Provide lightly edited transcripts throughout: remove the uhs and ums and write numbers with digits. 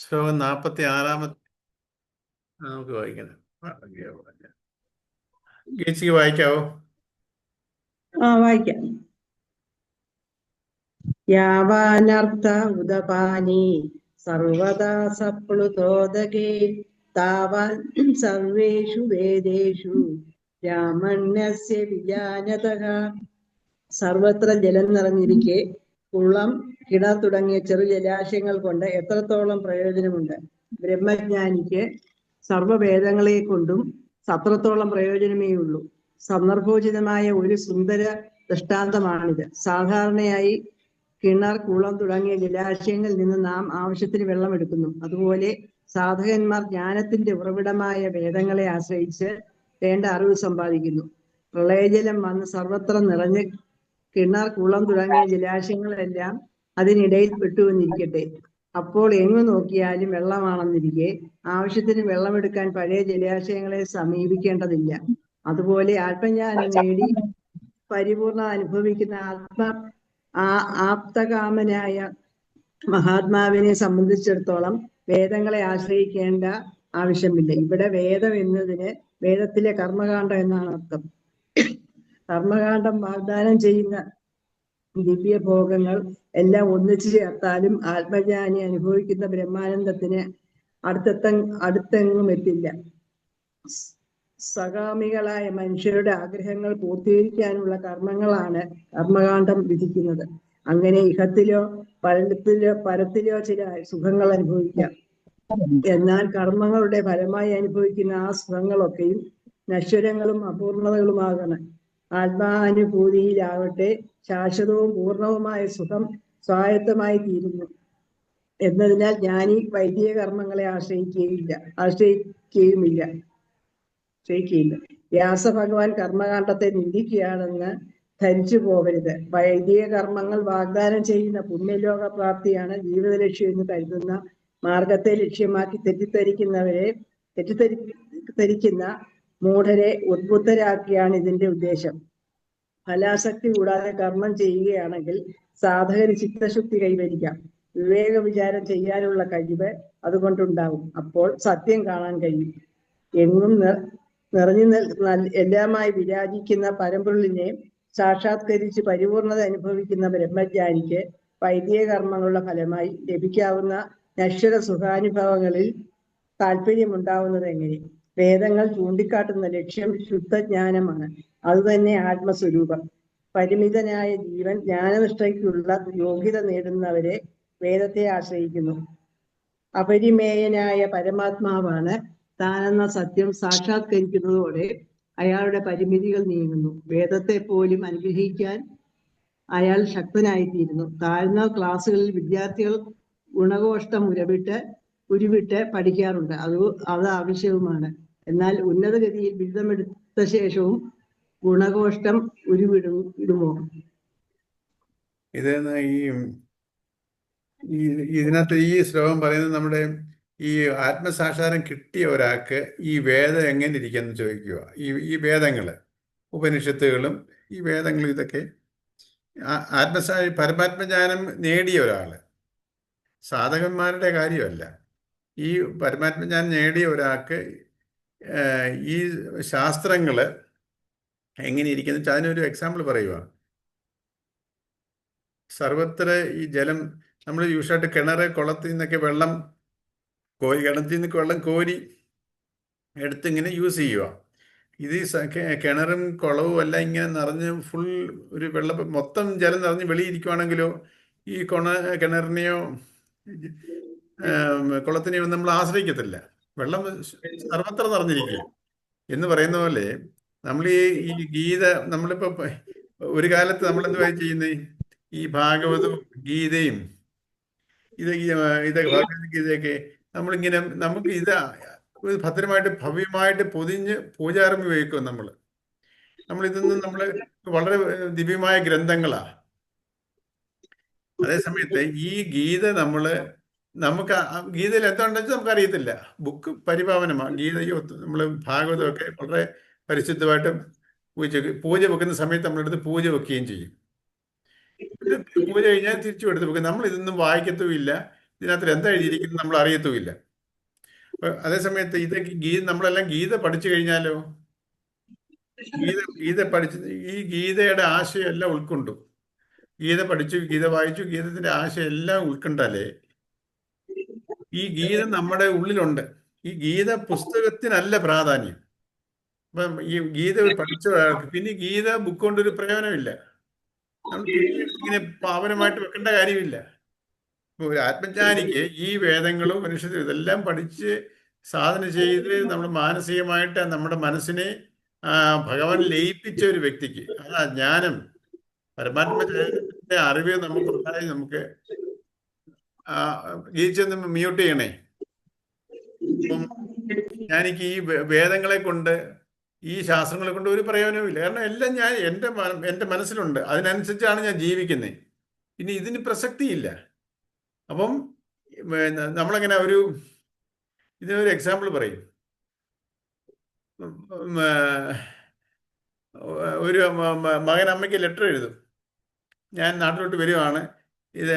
ശ്ലോകം 46 നമുക്ക് വായിക്കണം. ഗീച്ചിക്ക് വായിക്കാവോ? വായിക്കാം. യാവാനർത്ഥ ഉദപാനി സർവദാ സപ്ലുതോദകേ താവാൻ സർവേഷു വേദേഷു ബ്രാഹ്മണ്യസ്യ വിജാനതഃ. സർവത്ര ജലം നിറഞ്ഞിരിക്കെ കുളം, കിണർ തുടങ്ങിയ ചെറു ജലാശയങ്ങൾ കൊണ്ട് എത്രത്തോളം പ്രയോജനമുണ്ട്. ബ്രഹ്മജ്ഞാനിക്ക് സർവവേദങ്ങളെ കൊണ്ടും സത്രത്തോളം പ്രയോജനമേ ഉള്ളൂ. സന്ദർഭോചിതമായ ഒരു സുന്ദര ദൃഷ്ടാന്തമാണിത്. സാധാരണയായി കിണർ, കുളം തുടങ്ങിയ ജലാശയങ്ങളിൽ നിന്ന് നാം ആവശ്യത്തിന് വെള്ളമെടുക്കുന്നു. അതുപോലെ സാധകന്മാർ ജ്ഞാനത്തിന്റെ ഉറവിടമായ വേദങ്ങളെ ആശ്രയിച്ച് വേണ്ട അറിവ് സമ്പാദിക്കുന്നു. പ്രളയജലം വന്ന് സർവത്ര നിറഞ്ഞ് കിണർ, കുളം തുടങ്ങിയ ജലാശയങ്ങളെല്ലാം അതിനിടയിൽ പെട്ടുവെന്നിരിക്കട്ടെ. അപ്പോൾ എങ്ങു നോക്കിയാലും വെള്ളമാണെന്നിരിക്കെ ആവശ്യത്തിന് വെള്ളമെടുക്കാൻ പഴയ ജലാശയങ്ങളെ സമീപിക്കേണ്ടതില്ല. അതുപോലെ ആത്മജ്ഞാനം നേടി പരിപൂർണ അനുഭവിക്കുന്ന ആപ്തകാമനായ മഹാത്മാവിനെ സംബന്ധിച്ചിടത്തോളം വേദങ്ങളെ ആശ്രയിക്കേണ്ട ആവശ്യമില്ല. ഇവിടെ വേദം എന്നതിന് വേദത്തിലെ കർമ്മകാണ്ഡം എന്നാണ് അർത്ഥം. കർമ്മകാണ്ഡം വാഗ്ദാനം ചെയ്യുന്ന ദിവ്യഭോഗങ്ങൾ എല്ലാം ഒന്നിച്ചു ചേർത്താലും ആത്മജ്ഞാനി അനുഭവിക്കുന്ന ബ്രഹ്മാനന്ദത്തിന് അടുത്തെങ്ങും എത്തില്ല. സകാമികളായ മനുഷ്യരുടെ ആഗ്രഹങ്ങൾ പൂർത്തീകരിക്കാനുള്ള കർമ്മങ്ങളാണ് കർമ്മകാണ്ഡം വിധിക്കുന്നത്. അങ്ങനെ ഇഹത്തിലോ പരത്തിലോ ചില സുഖങ്ങൾ അനുഭവിക്കാം. എന്നാൽ കർമ്മങ്ങളുടെ ഫലമായി അനുഭവിക്കുന്ന ആ സുഖങ്ങളൊക്കെയും നശ്വരങ്ങളും അപൂർണതകളുമാകണം. ആത്മാനുഭൂതിയിലാവട്ടെ ശാശ്വതവും പൂർണവുമായ സുഖം സ്വായത്തമായി തീരുന്നു എന്നതിനാൽ ജ്ഞാനി വൈദിക കർമ്മങ്ങളെ ആശ്രയിക്കുകയില്ല. വ്യാസഭഗവാൻ കർമ്മകാണ്ഡത്തെ നിന്ദിക്കുകയാണെന്ന് ധരിച്ചു പോകരുത്. വൈദിക കർമ്മങ്ങൾ വാഗ്ദാനം ചെയ്യുന്ന പുണ്യലോക പ്രാപ്തിയാണ് ജീവിത ലക്ഷ്യം എന്ന് കരുതുന്ന മാർഗത്തെ ലക്ഷ്യമാക്കി തെറ്റിദ്ധരിക്കുന്ന മൂഢരെ ഉദ്ബുദ്ധരാക്കിയാണ് ഇതിന്റെ ഉദ്ദേശം. ഫലാസക്തി കൂടാതെ കർമ്മം ചെയ്യുകയാണെങ്കിൽ സാധകന് ചിത്തശുദ്ധി കൈവരിക്കാം. വിവേക വിചാരം ചെയ്യാനുള്ള കഴിവ് അതുകൊണ്ടുണ്ടാവും. അപ്പോൾ സത്യം കാണാൻ കഴിയും. എങ്ങും നിറഞ്ഞു എല്ലാമായി വിരാജിക്കുന്ന പരമ്പൊരുളിനെ സാക്ഷാത്കരിച്ച് പരിപൂർണത അനുഭവിക്കുന്ന ബ്രഹ്മജ്ഞാനിക്ക് വൈദിക കർമ്മങ്ങളുടെ ഫലമായി ലഭിക്കാവുന്ന നശ്വര സുഖാനുഭവങ്ങളിൽ താല്പര്യമുണ്ടാവുന്നത് എങ്ങനെ? വേദങ്ങൾ ചൂണ്ടിക്കാട്ടുന്ന ലക്ഷ്യം ശുദ്ധജ്ഞാനമാണ്. അതുതന്നെ ആത്മസ്വരൂപം. പരിമിതനായ ജീവൻ ജ്ഞാനനിഷ്ഠയ്ക്കുള്ള യോഗ്യത നേടുന്നവരെ വേദത്തെ ആശ്രയിക്കുന്നു. അപരിമേയനായ പരമാത്മാവാണ് താനെന്ന സത്യം സാക്ഷാത്കരിക്കുന്നതോടെ അയാളുടെ പരിമിതികൾ നീങ്ങുന്നു. വേദത്തെ പോലും അനുഗ്രഹിക്കാൻ അയാൾ ശക്തനായിത്തീരുന്നു. താഴ്ന്ന ക്ലാസ്സുകളിൽ വിദ്യാർത്ഥികൾ ഗുണഘോഷ്ടം ഉരുവിട്ട് പഠിക്കാറുണ്ട്. അത് ആവശ്യവുമാണ്. എന്നാൽ ഉന്നതഗതിയിൽ ബിരുദമെടുത്ത ശേഷവും ഗുണഘോഷ്ടം ഉരുവിടുമോ? ഇതിനകത്ത് ഈ ശ്ലോകം പറയുന്നത് നമ്മുടെ ഈ ആത്മസാക്ഷാത്കാരം കിട്ടിയ ഒരാൾക്ക് ഈ വേദം എങ്ങനെ ഇരിക്കുമെന്ന് ചോദിക്കുക. ഈ വേദങ്ങള്, ഉപനിഷത്തുകളും ഈ വേദങ്ങളും ഇതൊക്കെ പരമാത്മജ്ഞാനം നേടിയ ഒരാള്, സാധകന്മാരുടെ കാര്യമല്ല. ഈ പരമാത്മജ്ഞാനം നേടിയ ഒരാൾക്ക് ഈ ശാസ്ത്രങ്ങള് എങ്ങനെ ഇരിക്കുന്നു വെച്ചാൽ അതിനൊരു എക്സാമ്പിൾ പറയുക. സർവത്ര ഈ ജലം നമ്മൾ യൂഷ്വലായിട്ട് കിണറ്, കുളത്തിൽ നിന്നൊക്കെ വെള്ളം കിണറ്റിൽ നിന്നൊക്കെ വെള്ളം കോരി എടുത്ത് ഇങ്ങനെ യൂസ് ചെയ്യുക. ഇത് കിണറും കുളവും എല്ലാം ഇങ്ങനെ നിറഞ്ഞ് ഫുൾ ഒരു മൊത്തം ജലം നിറഞ്ഞ് വെളിയിരിക്കുവാണെങ്കിലോ ഈ കിണറിനെയോ കുളത്തിനെയോ നമ്മൾ ആശ്രയിക്കത്തില്ല. വെള്ളം സർവത്ര നിറഞ്ഞിരിക്കുക എന്ന് പറയുന്ന പോലെ നമ്മൾ ഈ ഗീത നമ്മളിപ്പോ ഒരു കാലത്ത് നമ്മളെന്തുവാ ചെയ്യുന്നത്? ഈ ഭാഗവതവും ഗീതയും ഇതൊക്കെ ഭഗവത്ഗീതയൊക്കെ നമ്മളിങ്ങനെ നമുക്ക് ഭദ്രമായിട്ട് ഭവ്യമായിട്ട് പൊതിഞ്ഞ് പൂജാർമ്മി വയ്ക്കും. നമ്മളിതൊന്നും വളരെ ദിവ്യമായ ഗ്രന്ഥങ്ങളാ. അതേസമയത്ത് ഈ ഗീത നമുക്ക് ഗീതയിൽ എന്താണെന്ന് വെച്ചാൽ നമുക്കറിയത്തില്ല. ബുക്ക് പരിപാവനമാണ്. ഗീതയോ ഭാഗവതമൊക്കെ വളരെ പരിശുദ്ധമായിട്ട് പൂജ വെക്കുന്ന സമയത്ത് നമ്മളെടുത്ത് പൂജ വെക്കുകയും ചെയ്യും. പൂജ കഴിഞ്ഞാൽ തിരിച്ചു എടുത്ത് വെക്കും. നമ്മൾ ഇതൊന്നും വായിക്കത്തുമില്ല, ഇതിനകത്ത് എന്താ എഴുതിയിരിക്കുന്നത് നമ്മൾ അറിയത്തുമില്ല. അതേസമയത്ത് ഇതൊക്കെ നമ്മളെല്ലാം ഗീത പഠിച്ചു കഴിഞ്ഞാലോ, ഗീത പഠിച്ച് ഈ ഗീതയുടെ ആശയം എല്ലാം ഉൾക്കൊണ്ടു. ഗീത പഠിച്ചു, ഗീത വായിച്ചു, ഗീതത്തിന്റെ ആശയം എല്ലാം ഉൾക്കൊണ്ടാലേ ഈ ഗീത നമ്മുടെ ഉള്ളിലുണ്ട്. ഈ ഗീത പുസ്തകത്തിനല്ല പ്രാധാന്യം. അപ്പം ഈ ഗീത പഠിച്ച ഒരാൾക്ക് പിന്നെ ഗീത ബുക്ക് കൊണ്ടൊരു പ്രയോജനമില്ല. നമ്മൾ തിരികെ ഇങ്ങനെ പാവനമായിട്ട് വെക്കേണ്ട കാര്യമില്ല. ഇപ്പൊ ഒരു ആത്മജ്ഞാനിക്ക് ഈ വേദങ്ങളും മനുഷ്യരും ഇതെല്ലാം പഠിച്ച് സാധന ചെയ്ത് നമ്മൾ മാനസികമായിട്ട് നമ്മുടെ മനസ്സിനെ ഭഗവാൻ ലയിപ്പിച്ച ഒരു വ്യക്തിക്ക് അതാ ജ്ഞാനം, പരമാത്മ അറിവ് നമുക്കുണ്ടായി. നമുക്ക് ഗീച്ചൊന്ന് മ്യൂട്ട് ചെയ്യണേ. അപ്പം ഞാനിക്ക് ഈ വേദങ്ങളെ കൊണ്ട് ഈ ശാസ്ത്രങ്ങളെ കൊണ്ട് ഒരു പ്രയോജനവുമില്ല. കാരണം എല്ലാം ഞാൻ എൻ്റെ മനസ്സിലുണ്ട്, അതിനനുസരിച്ചാണ് ഞാൻ ജീവിക്കുന്നത്. ഇനി ഇതിന് പ്രസക്തിയില്ല. അപ്പം നമ്മളെങ്ങനെ ഇതിനൊരു എക്സാമ്പിൾ പറയും. ഒരു മകൻ അമ്മയ്ക്ക് ലെറ്റർ എഴുതും, ഞാൻ നാട്ടിലോട്ട് വരുവാണ്, ഇത്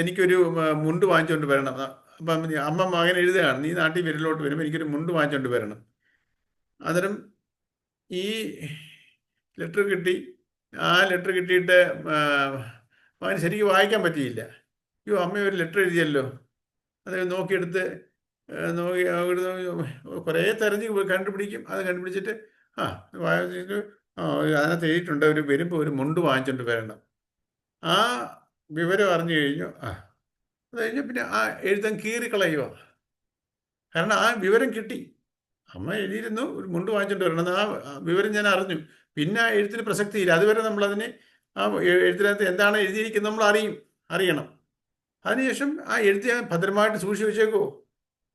എനിക്കൊരു മുണ്ട് വാങ്ങിച്ചുകൊണ്ട് വരണം. അപ്പം അമ്മ മകൻ എഴുതുകയാണ്, നീ നാട്ടിൽ വീട്ടിലോട്ട് വരുമ്പോൾ എനിക്കൊരു മുണ്ട് വാങ്ങിച്ചുകൊണ്ട് വരണം. അന്നേരം ഈ ലെറ്റർ കിട്ടി. ആ ലെറ്റർ കിട്ടിയിട്ട് മകന് ശരിക്കും വായിക്കാൻ പറ്റിയില്ല. അയ്യോ, അമ്മ ഒരു ലെറ്റർ എഴുതിയല്ലോ. അത് നോക്കിയെടുത്ത് നോക്കി കുറേ തെരഞ്ഞ് കണ്ടുപിടിക്കും. അത് കണ്ടുപിടിച്ചിട്ട് വായിച്ചിട്ട് അതിനകത്ത് എഴുതിയിട്ടുണ്ട്, വരുമ്പോൾ ഒരു മുണ്ട് വാങ്ങിച്ചുകൊണ്ട് വരണം. ആ വിവരം അറിഞ്ഞു കഴിഞ്ഞു. അത് കഴിഞ്ഞ് പിന്നെ ആ എഴുതാൻ കീറിക്കളയുക. കാരണം ആ വിവരം കിട്ടി. അമ്മ എഴുതിയിരുന്നു ഒരു മുണ്ട് വാങ്ങിച്ചുകൊണ്ട് വരണം, ആ വിവരം ഞാൻ അറിഞ്ഞു. പിന്നെ ആ എഴുത്തിന് പ്രസക്തിയില്ല. അതുവരെ നമ്മളതിനെ ആ എഴുത്തിനകത്ത് എന്താണ് എഴുതിയിരിക്കുന്നത് നമ്മൾ അറിയണം. അതിനുശേഷം ആ എഴുത്ത് ഞാൻ ഭദ്രമായിട്ട് സൂക്ഷിച്ച് വെച്ചേക്കോ.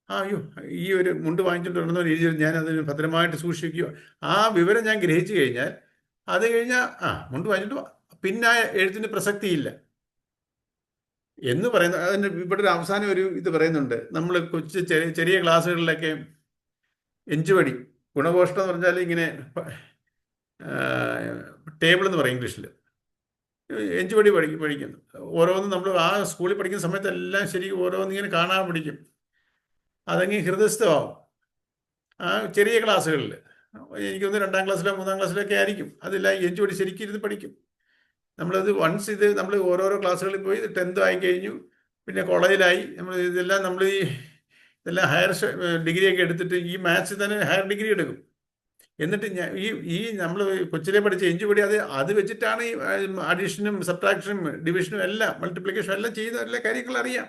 അയ്യോ, ഈ ഒരു മുണ്ട് വാങ്ങിച്ചിട്ട് വരണമെന്ന് എഴുതി, ഞാൻ അതിന് ഭദ്രമായിട്ട് സൂക്ഷിക്കുക. ആ വിവരം ഞാൻ ഗ്രഹിച്ചു കഴിഞ്ഞാൽ അത് കഴിഞ്ഞാൽ മുണ്ട് വാങ്ങിച്ചിട്ട് പിന്നെ ആ എഴുത്തിന് പ്രസക്തിയില്ല എന്ന് പറയുന്നത്. അതിന് ഇവിടെ ഒരു അവസാനം ഒരു ഇത് പറയുന്നുണ്ട്. നമ്മൾ ചെറിയ ക്ലാസ്സുകളിലൊക്കെ എഞ്ചുവടി, ഗുണഘോഷം എന്ന് പറഞ്ഞാൽ ഇങ്ങനെ ടേബിൾ എന്ന് പറയും ഇംഗ്ലീഷിൽ. എഞ്ചുവടി പഠിക്കുന്നു. ഓരോന്നും നമ്മൾ ആ സ്കൂളിൽ പഠിക്കുന്ന സമയത്തെല്ലാം ശരിക്കും ഓരോന്നും ഇങ്ങനെ കാണാൻ പഠിക്കും. അതങ്ങ് ഹൃദയസ്ഥമാവും ആ ചെറിയ ക്ലാസ്സുകളിൽ. എനിക്കൊന്ന് 2ാം ക്ലാസ്സിലോ 3ാം ക്ലാസ്സിലൊക്കെ ആയിരിക്കും. അതെല്ലാം എഞ്ചുവടി ശരിക്കും ഇരുന്ന് പഠിക്കും. നമ്മളത് വൺസ് ഇത് നമ്മൾ ഓരോരോ ക്ലാസ്സുകളിൽ പോയി 10th ആയി കഴിഞ്ഞു, പിന്നെ കോളേജിലായി. നമ്മൾ ഇതെല്ലാം ഹയർ ഡിഗ്രിയൊക്കെ എടുത്തിട്ട് ഈ മാത്സിൽ തന്നെ ഹയർ ഡിഗ്രി എടുക്കും. എന്നിട്ട് ഈ നമ്മൾ കൊച്ചിലെ പഠിച്ച എഞ്ചുപടി അത് വെച്ചിട്ടാണ് ഈ അഡീഷനും സബ്ട്രാക്ഷനും ഡിവിഷനും എല്ലാം മൾട്ടിപ്ലിക്കേഷനും എല്ലാം ചെയ്യുന്ന എല്ലാ കാര്യങ്ങളും അറിയാം.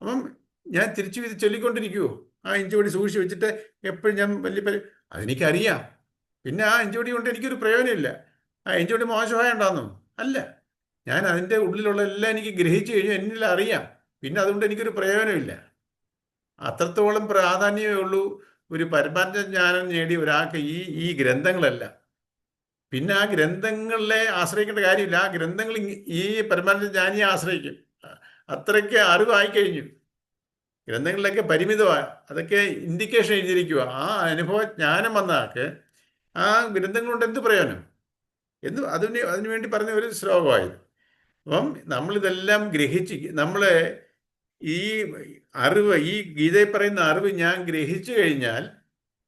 അപ്പം ഞാൻ തിരിച്ചു ഇത് ചൊല്ലിക്കൊണ്ടിരിക്കുവോ? ആ എഞ്ചുപടി സൂക്ഷിച്ച് വെച്ചിട്ട് എപ്പോഴും ഞാൻ അതെനിക്കറിയാം. പിന്നെ ആ എഞ്ചുപടി കൊണ്ട് എനിക്കൊരു പ്രയോജനമില്ല. ആ എഞ്ചുപടി മോശമായുണ്ടാന്നോ? അല്ല, ഞാൻ അതിൻ്റെ ഉള്ളിലുള്ള എല്ലാം എനിക്ക് ഗ്രഹിച്ചു കഴിഞ്ഞു, എന്നിൽ അറിയാം. പിന്നെ അതുകൊണ്ട് എനിക്കൊരു പ്രയോജനമില്ല. അത്രത്തോളം പ്രാധാന്യമേ ഉള്ളൂ ഒരു പരമാർത്ഥ ജ്ഞാനം നേടിയ ഒരാൾക്ക് ഈ ഗ്രന്ഥങ്ങളല്ല. പിന്നെ ആ ഗ്രന്ഥങ്ങളെ ആശ്രയിക്കേണ്ട കാര്യമില്ല. ആ ഗ്രന്ഥങ്ങൾ ഈ പരമാർത്ഥ ജ്ഞാനിയെ ആശ്രയിക്കും. അത്രയ്ക്ക് അറിവായി കഴിഞ്ഞു. ഗ്രന്ഥങ്ങളിലൊക്കെ പരിമിതമാണ്, അതൊക്കെ ഇൻഡിക്കേഷൻ എഴുതിയിരിക്കുക. ആ അനുഭവ ജ്ഞാനം വന്ന ആൾക്ക് ആ ഗ്രന്ഥങ്ങൾ കൊണ്ട് എന്ത് പ്രയോജനം അതിനുവേണ്ടി പറഞ്ഞ ഒരു ശ്ലോകമായിരുന്നു. അപ്പം നമ്മളിതെല്ലാം ഗ്രഹിച്ച് നമ്മളെ ഈ അറിവ്, ഈ ഗീതയിൽ പറയുന്ന അറിവ് ഞാൻ ഗ്രഹിച്ചു കഴിഞ്ഞാൽ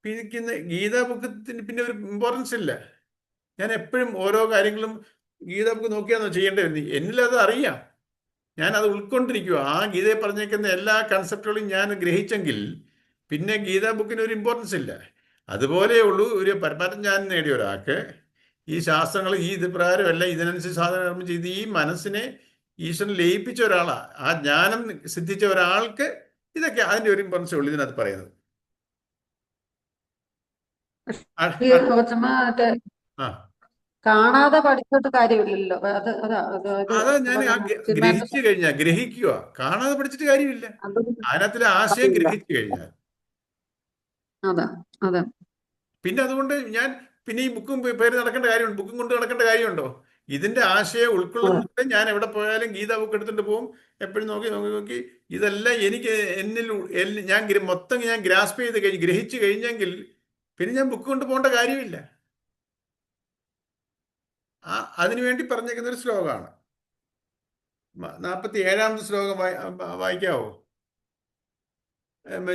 പിന്നെ ഗീതാ ബുക്കത്തിന് പിന്നെ ഒരു ഇമ്പോർട്ടൻസ് ഇല്ല. ഞാൻ എപ്പോഴും ഓരോ കാര്യങ്ങളും ഗീതാ ബുക്ക് നോക്കിയാണോ ചെയ്യേണ്ടത്? എന്നിലത് അറിയാം, ഞാനത് ഉൾക്കൊണ്ടിരിക്കുക. ആ ഗീതയിൽ പറഞ്ഞേക്കുന്ന എല്ലാ കൺസെപ്റ്റുകളും ഞാൻ ഗ്രഹിച്ചെങ്കിൽ പിന്നെ ഗീതാ ബുക്കിന് ഒരു ഇമ്പോർട്ടൻസ് ഇല്ല. അതുപോലെയുള്ളൂ ഒരു പരമാർത്ഥ ജ്ഞാനം നേടിയ ഒരാൾക്ക് ഈ ശാസ്ത്രങ്ങൾ ഇത് പ്രകാരമല്ല, ഇതിനനുസരിച്ച് സാധനം ചെയ്ത് ഈ മനസ്സിനെ ഈശ്വരൻ ലയിപ്പിച്ച ഒരാളാണ്. ആ ജ്ഞാനം സിദ്ധിച്ച ഒരാൾക്ക് ഇതൊക്കെ അതിൻ്റെ ഒരു ഇമ്പോർട്ടൻസ് ഉള്ളൂ ഇതിനകത്ത് പറയുന്നത്. ആ കാണാതെ പഠിച്ചിട്ട് കാര്യമില്ലല്ലോ. അതാ ഞാൻ ഗ്രഹിച്ചു കഴിഞ്ഞാൽ, ഗ്രഹിക്കുക, കാണാതെ പഠിച്ചിട്ട് കാര്യമില്ല. അതിനകത്തിലെ ആശയം ഗ്രഹിച്ചു കഴിഞ്ഞാൽ അതെ. പിന്നെ അതുകൊണ്ട് ഞാൻ പിന്നെ ഈ ബുക്കും പേര് നടക്കേണ്ട കാര്യമുണ്ട്, ബുക്കും കൊണ്ട് നടക്കേണ്ട കാര്യമുണ്ടോ? ഇതിന്റെ ആശയം ഉൾക്കൊള്ളുന്നിട്ട് ഞാൻ എവിടെ പോയാലും ഗീതാ ബുക്ക് എടുത്തിട്ട് പോകും. എപ്പോഴും നോക്കി ഇതെല്ലാം എനിക്ക് ഞാൻ മൊത്തം ഞാൻ ഗ്രാസ്പ് ചെയ്ത് ഗ്രഹിച്ചു കഴിഞ്ഞെങ്കിൽ പിന്നെ ഞാൻ ബുക്ക് കൊണ്ട് പോകേണ്ട കാര്യമില്ല. അതിനുവേണ്ടി പറഞ്ഞേക്കുന്ന ഒരു ശ്ലോകമാണ്. 47-ാമത്തെ ശ്ലോകം വായിക്കാവോ?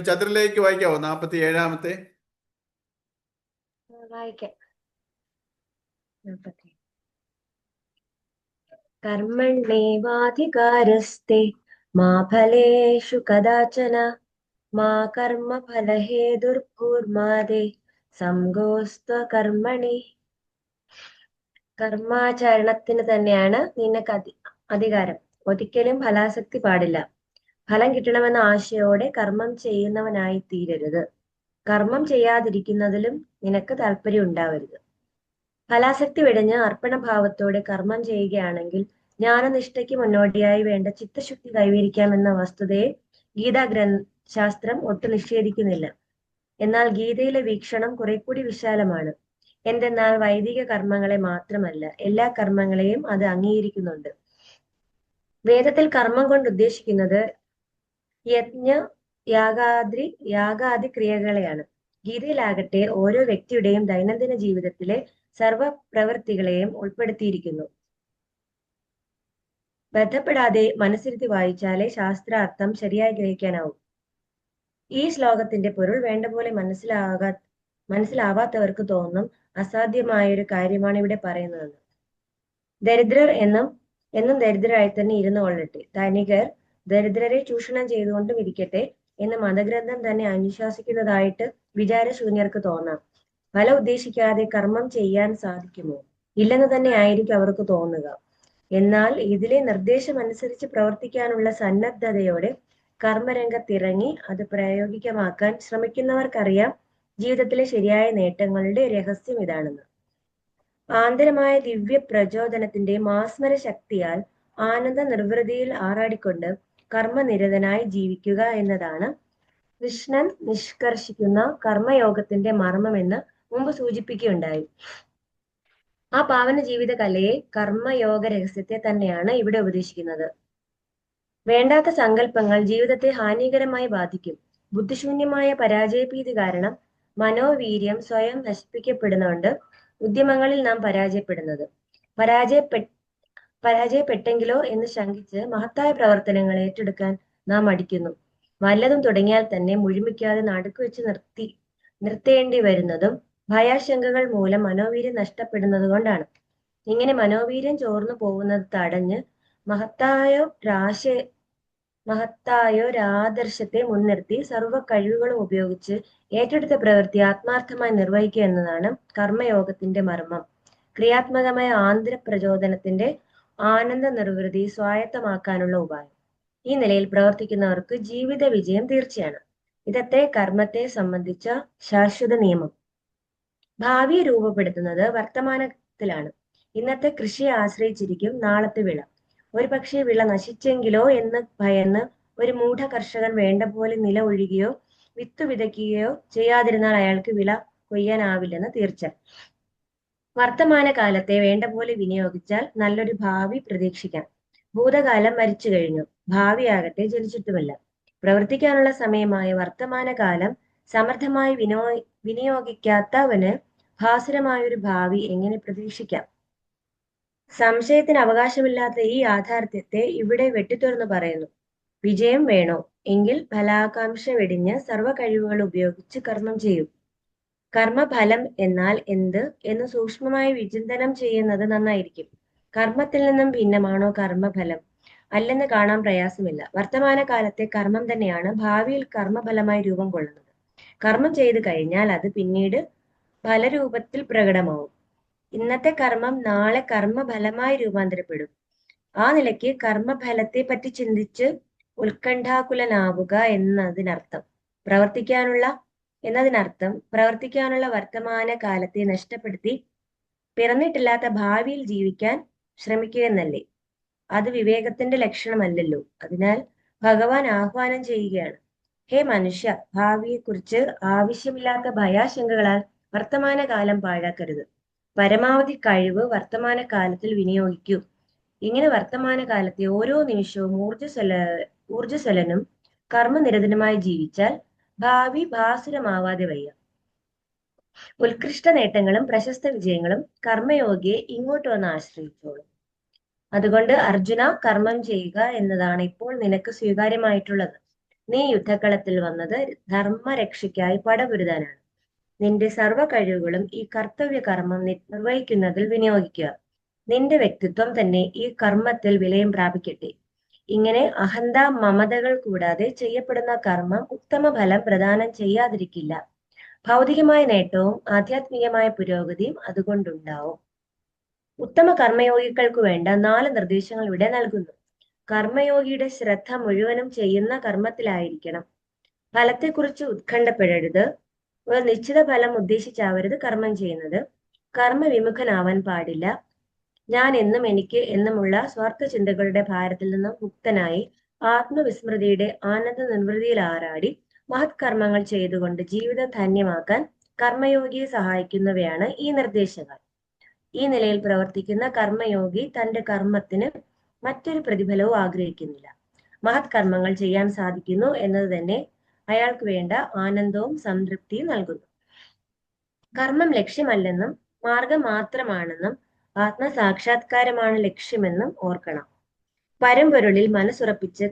ചതുരിലേക്ക് വായിക്കാവോ 47-ാമത്തെ? വായിക്കാം. കർമ്മണ്യേവാധികാരസ്തേ മാ ഫലേഷു കദാചന മാ കർമ്മഫലഹേതുർഭൂർമാദേ സംഗോസ്ത്വ കർമ്മണി. കർമാചരണത്തിന് തന്നെയാണ് നിനക്ക് അധികാരം. ഒരിക്കലും ഫലാസക്തി പാടില്ല. ഫലം കിട്ടണമെന്ന ആശയോടെ കർമ്മം ചെയ്യുന്നവനായി തീരരുത്. കർമ്മം ചെയ്യാതിരിക്കുന്നതിലും നിനക്ക് താല്പര്യം ഉണ്ടാവരുത്. ഫലാസക്തി വെടിഞ്ഞ് അർപ്പണഭാവത്തോടെ കർമ്മം ചെയ്യുകയാണെങ്കിൽ ജ്ഞാനനിഷ്ഠയ്ക്ക് മുന്നോടിയായി വേണ്ട ചിത്തശുദ്ധി കൈവരിക്കാമെന്ന വസ്തുതയെ ശാസ്ത്രം ഒട്ടും നിഷേധിക്കുന്നില്ല. എന്നാൽ ഗീതയിലെ വീക്ഷണം കുറെ കൂടി വിശാലമാണ്. എന്തെന്നാൽ വൈദിക കർമ്മങ്ങളെ മാത്രമല്ല, എല്ലാ കർമ്മങ്ങളെയും അത് അംഗീകരിക്കുന്നുണ്ട്. വേദത്തിൽ കർമ്മം കൊണ്ട് ഉദ്ദേശിക്കുന്നത് യജ്ഞ യാഗാദി ക്രിയകളെയാണ്. ഗീതയിലാകട്ടെ ഓരോ വ്യക്തിയുടെയും ദൈനംദിന ജീവിതത്തിലെ സർവ പ്രവൃത്തികളെയും ഉൾപ്പെടുത്തിയിരിക്കുന്നു. ബന്ധപ്പെടാതെ മനസ്സിരുത്തി വായിച്ചാലേ ശാസ്ത്രാർത്ഥം ശരിയായി ഗ്രഹിക്കാനാവും. ഈ ശ്ലോകത്തിന്റെ പൊരുൾ വേണ്ട പോലെ മനസ്സിലാവാത്തവർക്ക് തോന്നും അസാധ്യമായൊരു കാര്യമാണ് ഇവിടെ പറയുന്നതെന്ന്. ദരിദ്രർ എന്നും ദരിദ്രരായി തന്നെ ഇരുന്നു കൊള്ളട്ടെ, ധനികർ ദരിദ്രരെ ചൂഷണം ചെയ്തുകൊണ്ടും ഇരിക്കട്ടെ എന്ന് മതഗ്രന്ഥം തന്നെ അനുശാസിക്കുന്നതായിട്ട് വിചാരശൂന്യർക്ക് തോന്നാം. ഫലം ഉദ്ദേശിക്കാതെ കർമ്മം ചെയ്യാൻ സാധിക്കുമോ? ഇല്ലെന്ന് തന്നെ ആയിരിക്കും അവർക്ക് തോന്നുക. എന്നാൽ ഇതിലെ നിർദ്ദേശം അനുസരിച്ച് പ്രവർത്തിക്കാനുള്ള സന്നദ്ധതയോടെ കർമ്മരംഗത്തിറങ്ങി അത് പ്രായോഗികമാക്കാൻ ശ്രമിക്കുന്നവർക്കറിയാം ജീവിതത്തിലെ ശരിയായ നേട്ടങ്ങളുടെ രഹസ്യം ഇതാണെന്ന്. ആന്തരമായ ദിവ്യ പ്രചോദനത്തിന്റെ മാസ്മര ശക്തിയാൽ ആനന്ദ നിർവൃതിയിൽ ആറാടിക്കൊണ്ട് കർമ്മനിരതനായി ജീവിക്കുക എന്നതാണ് കൃഷ്ണൻ നിഷ്കർഷിക്കുന്ന കർമ്മയോഗത്തിന്റെ മർമ്മമെന്ന് മുമ്പ് സൂചിപ്പിക്കുകയുണ്ടായി. ആ പാവന ജീവിത കലയെ, കർമ്മയോഗ രഹസ്യത്തെ തന്നെയാണ് ഇവിടെ ഉപദേശിക്കുന്നത്. വേണ്ടാത്ത സങ്കല്പങ്ങൾ ജീവിതത്തെ ഹാനികരമായി ബാധിക്കും. ബുദ്ധിശൂന്യമായ പരാജയഭീതി കാരണം മനോവീര്യം സ്വയം നശിപ്പിക്കപ്പെടുന്നുണ്ട് ഉദ്യമങ്ങളിൽ നാം പരാജയപ്പെടുന്നത്. പരാജയപ്പെട്ടെങ്കിലോ എന്ന് ശങ്കിച്ച് മഹത്തായ പ്രവർത്തനങ്ങൾ ഏറ്റെടുക്കാൻ നാം മടിക്കുന്നു. വല്ലതും തുടങ്ങിയാൽ തന്നെ മുഴുമിക്കാതെ നടുക്കുവെച്ച് നിർത്തേണ്ടി വരുന്നതും ഭയാശങ്കകൾ മൂലം മനോവീര്യം നഷ്ടപ്പെടുന്നത് കൊണ്ടാണ്. ഇങ്ങനെ മനോവീര്യം ചോർന്നു പോകുന്നത് തടഞ്ഞ് മഹത്തായൊരാദർശത്തെ മുൻനിർത്തി സർവ്വ കഴിവുകളും ഉപയോഗിച്ച് ഏറ്റെടുത്ത പ്രവൃത്തി ആത്മാർത്ഥമായി നിർവഹിക്കുക എന്നതാണ് കർമ്മയോഗത്തിന്റെ മർമ്മം. ക്രിയാത്മകമായ ആന്തര പ്രചോദനത്തിന്റെ ആനന്ദ നിർവൃതി സ്വായത്തമാക്കാനുള്ള ഉപായം. ഈ നിലയിൽ പ്രവർത്തിക്കുന്നവർക്ക് ജീവിത വിജയം തീർച്ചയാണ്. ഇതത്തെ കർമ്മത്തെ സംബന്ധിച്ച ശാശ്വത നിയമം. ഭാവിയെ രൂപപ്പെടുത്തുന്നത് വർത്തമാനത്തിലാണ്. ഇന്നത്തെ കൃഷിയെ ആശ്രയിച്ചിരിക്കും നാളത്തെ വിള. ഒരു പക്ഷേ വിള നശിച്ചെങ്കിലോ എന്ന് ഭയന്ന് ഒരു മൂഢ കർഷകൻ വേണ്ട പോലെ നില ഒഴുകുകയോ വിത്ത് വിതയ്ക്കുകയോ ചെയ്യാതിരുന്നാൽ അയാൾക്ക് വിള കൊയ്യാനാവില്ലെന്ന് തീർച്ച. വർത്തമാന കാലത്തെ വേണ്ട പോലെ വിനിയോഗിച്ചാൽ നല്ലൊരു ഭാവി പ്രതീക്ഷിക്കാം. ഭൂതകാലം മരിച്ചു കഴിഞ്ഞു, ഭാവിയാകട്ടെ ജനിച്ചിട്ടുമില്ല. പ്രവർത്തിക്കാനുള്ള സമയമായ വർത്തമാനകാലം സമർത്ഥമായി വിനിയോഗിക്കാത്തവന് ഭാസുരമായൊരു ഭാവി എങ്ങനെ പ്രതീക്ഷിക്കാം? സംശയത്തിന് അവകാശമില്ലാത്ത ഈ യാഥാർത്ഥ്യത്തെ ഇവിടെ വെട്ടിത്തുറന്ന് പറയുന്നു. വിജയം വേണോ എങ്കിൽ ഫലാകാംക്ഷ വെടിഞ്ഞ് സർവ്വ കഴിവുകൾ ഉപയോഗിച്ച് കർമ്മം ചെയ്യൂ. കർമ്മഫലം എന്നാൽ എന്ത് എന്ന് സൂക്ഷ്മമായി വിചിന്തനം ചെയ്യുന്നത് നന്നായിരിക്കും. കർമ്മത്തിൽ നിന്നും ഭിന്നമാണോ കർമ്മഫലം? അല്ലെന്ന് കാണാൻ പ്രയാസമില്ല. വർത്തമാന കാലത്തെ കർമ്മം തന്നെയാണ് ഭാവിയിൽ കർമ്മഫലമായി രൂപം കൊള്ളുന്നത്. കർമ്മം ചെയ്തു കഴിഞ്ഞാൽ അത് പിന്നീട് ഫലരൂപത്തിൽ പ്രകടമാവും. ഇന്നത്തെ കർമ്മം നാളെ കർമ്മഫലമായി രൂപാന്തരപ്പെടും. ആ നിലയ്ക്ക് കർമ്മഫലത്തെ പറ്റി ചിന്തിച്ച് ഉത്കണ്ഠാകുലനാവുക എന്നതിനർത്ഥം പ്രവർത്തിക്കാനുള്ള വർത്തമാന കാലത്തെ നഷ്ടപ്പെടുത്തി പിറന്നിട്ടില്ലാത്ത ഭാവിയിൽ ജീവിക്കാൻ ശ്രമിക്കുക എന്നല്ലേ? അത് വിവേകത്തിന്റെ ലക്ഷണമല്ലല്ലോ. അതിനാൽ ഭഗവാൻ ആഹ്വാനം ചെയ്യുകയാണ്, ഹേ മനുഷ്യ, ഭാവിയെക്കുറിച്ച് ആവശ്യമില്ലാത്ത ഭയാശങ്കകളാൽ വർത്തമാനകാലം പാഴാക്കരുത്. പരമാവധി കഴിവ് വർത്തമാന കാലത്തിൽ വിനിയോഗിക്കൂ. ഇങ്ങനെ വർത്തമാനകാലത്തെ ഓരോ നിമിഷവും ഊർജ്ജസ്വലനും കർമ്മനിരതനുമായി ജീവിച്ചാൽ ഭാവി ഭാസുരമാവാതെ വയ്യ. ഉത്കൃഷ്ട നേട്ടങ്ങളും പ്രശസ്ത വിജയങ്ങളും കർമ്മയോഗിയെ ഇങ്ങോട്ട് വന്ന് ആശ്രയിച്ചോളും. അതുകൊണ്ട് അർജുന, കർമ്മം ചെയ്യുക എന്നതാണ് ഇപ്പോൾ നിനക്ക് സ്വീകാര്യമായിട്ടുള്ളത്. നീ യുദ്ധക്കളത്തിൽ വന്നത് ധർമ്മരക്ഷയ്ക്കായി പടപൊരുതാനാണ്. നിന്റെ സർവ്വ കഴിവുകളും ഈ കർത്തവ്യ കർമ്മം നിർവഹിക്കുന്നതിൽ വിനിയോഗിക്കുക. നിന്റെ വ്യക്തിത്വം തന്നെ ഈ കർമ്മത്തിൽ വിലയം പ്രാപിക്കട്ടെ. ഇങ്ങനെ അഹന്ത മമതകൾ കൂടാതെ ചെയ്യപ്പെടുന്ന കർമ്മം ഉത്തമ ഫലം പ്രദാനം ചെയ്യാതിരിക്കില്ല. ഭൗതികമായ നേട്ടവും ആധ്യാത്മികമായ പുരോഗതിയും അതുകൊണ്ടുണ്ടാവും. ഉത്തമ കർമ്മയോഗികൾക്ക് വേണ്ട 4 നിർദ്ദേശങ്ങൾ ഇവിടെ നൽകുന്നു. കർമ്മയോഗിയുടെ ശ്രദ്ധ മുഴുവനും ചെയ്യുന്ന കർമ്മത്തിലായിരിക്കണം. ഫലത്തെക്കുറിച്ച് ഉത്കണ്ഠപ്പെടരുത്. ഒരു നിശ്ചിത ഫലം ഉദ്ദേശിച്ചാവരുത് കർമ്മം ചെയ്യുന്നത്. കർമ്മവിമുഖനാവാൻ പാടില്ല. ഞാൻ എന്നും എനിക്ക് എന്നുമുള്ള സ്വാർത്ഥ ചിന്തകളുടെ ഭാരത്തിൽ നിന്നും മുക്തനായി ആത്മവിസ്മൃതിയുടെ ആനന്ദ നിർവൃതിയിൽ ആറാടി മഹത് കർമ്മങ്ങൾ ചെയ്തുകൊണ്ട് ജീവിതം ധന്യമാക്കാൻ കർമ്മയോഗിയെ സഹായിക്കുന്നവയാണ് ഈ നിർദ്ദേശങ്ങൾ. ഈ നിലയിൽ പ്രവർത്തിക്കുന്ന കർമ്മയോഗി തന്റെ കർമ്മത്തിന് മറ്റൊരു പ്രതിഫലവും ആഗ്രഹിക്കുന്നില്ല. മഹത് കർമ്മങ്ങൾ ചെയ്യാൻ സാധിക്കുന്നു എന്നത് തന്നെ അയാൾക്ക് വേണ്ട ആനന്ദവും സംതൃപ്തിയും നൽകുന്നു. കർമ്മം ലക്ഷ്യമല്ലെന്നും മാർഗം മാത്രമാണെന്നും ആത്മസാക്ഷാത്കാരമാണ് ലക്ഷ്യമെന്നും ഓർക്കണം. പരമ്പൊരുളിൽ മനസ്സുറപ്പിച്ച്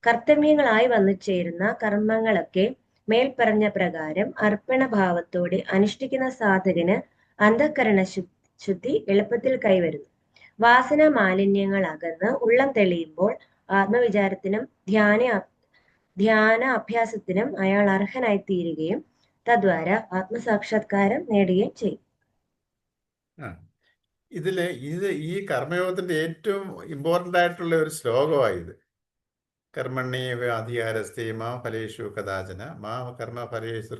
കർത്തവ്യങ്ങളായി വന്നു ചേരുന്ന കർമ്മങ്ങളൊക്കെ മേൽപ്പറഞ്ഞ പ്രകാരം അർപ്പണഭാവത്തോടെ അനുഷ്ഠിക്കുന്ന സാധകന് അന്ധഃകരണ ശുദ്ധി എളുപ്പത്തിൽ കൈവരുന്നു. വാസന മാലിന്യങ്ങൾ അകന്ന് ഉള്ളം തെളിയുമ്പോൾ ആത്മവിചാരത്തിനും ധ്യാന അഭ്യാസത്തിനും അയാൾ അർഹനായി തീരുകയും തദ്വാര ആത്മസാക്ഷാത്കാരം നേടുകയും ചെയ്യും. ഈ കർമ്മയോഗത്തിന്റെ ഏറ്റവും ഇമ്പോർട്ടൻ്റ് ആയിട്ടുള്ള ഒരു ശ്ലോകമായത്. കർമ്മണ്യേവ അധികാരസ്ഥേ മാ ഫലേഷു കഥാചന മാ കർമ്മ ഫലേഷു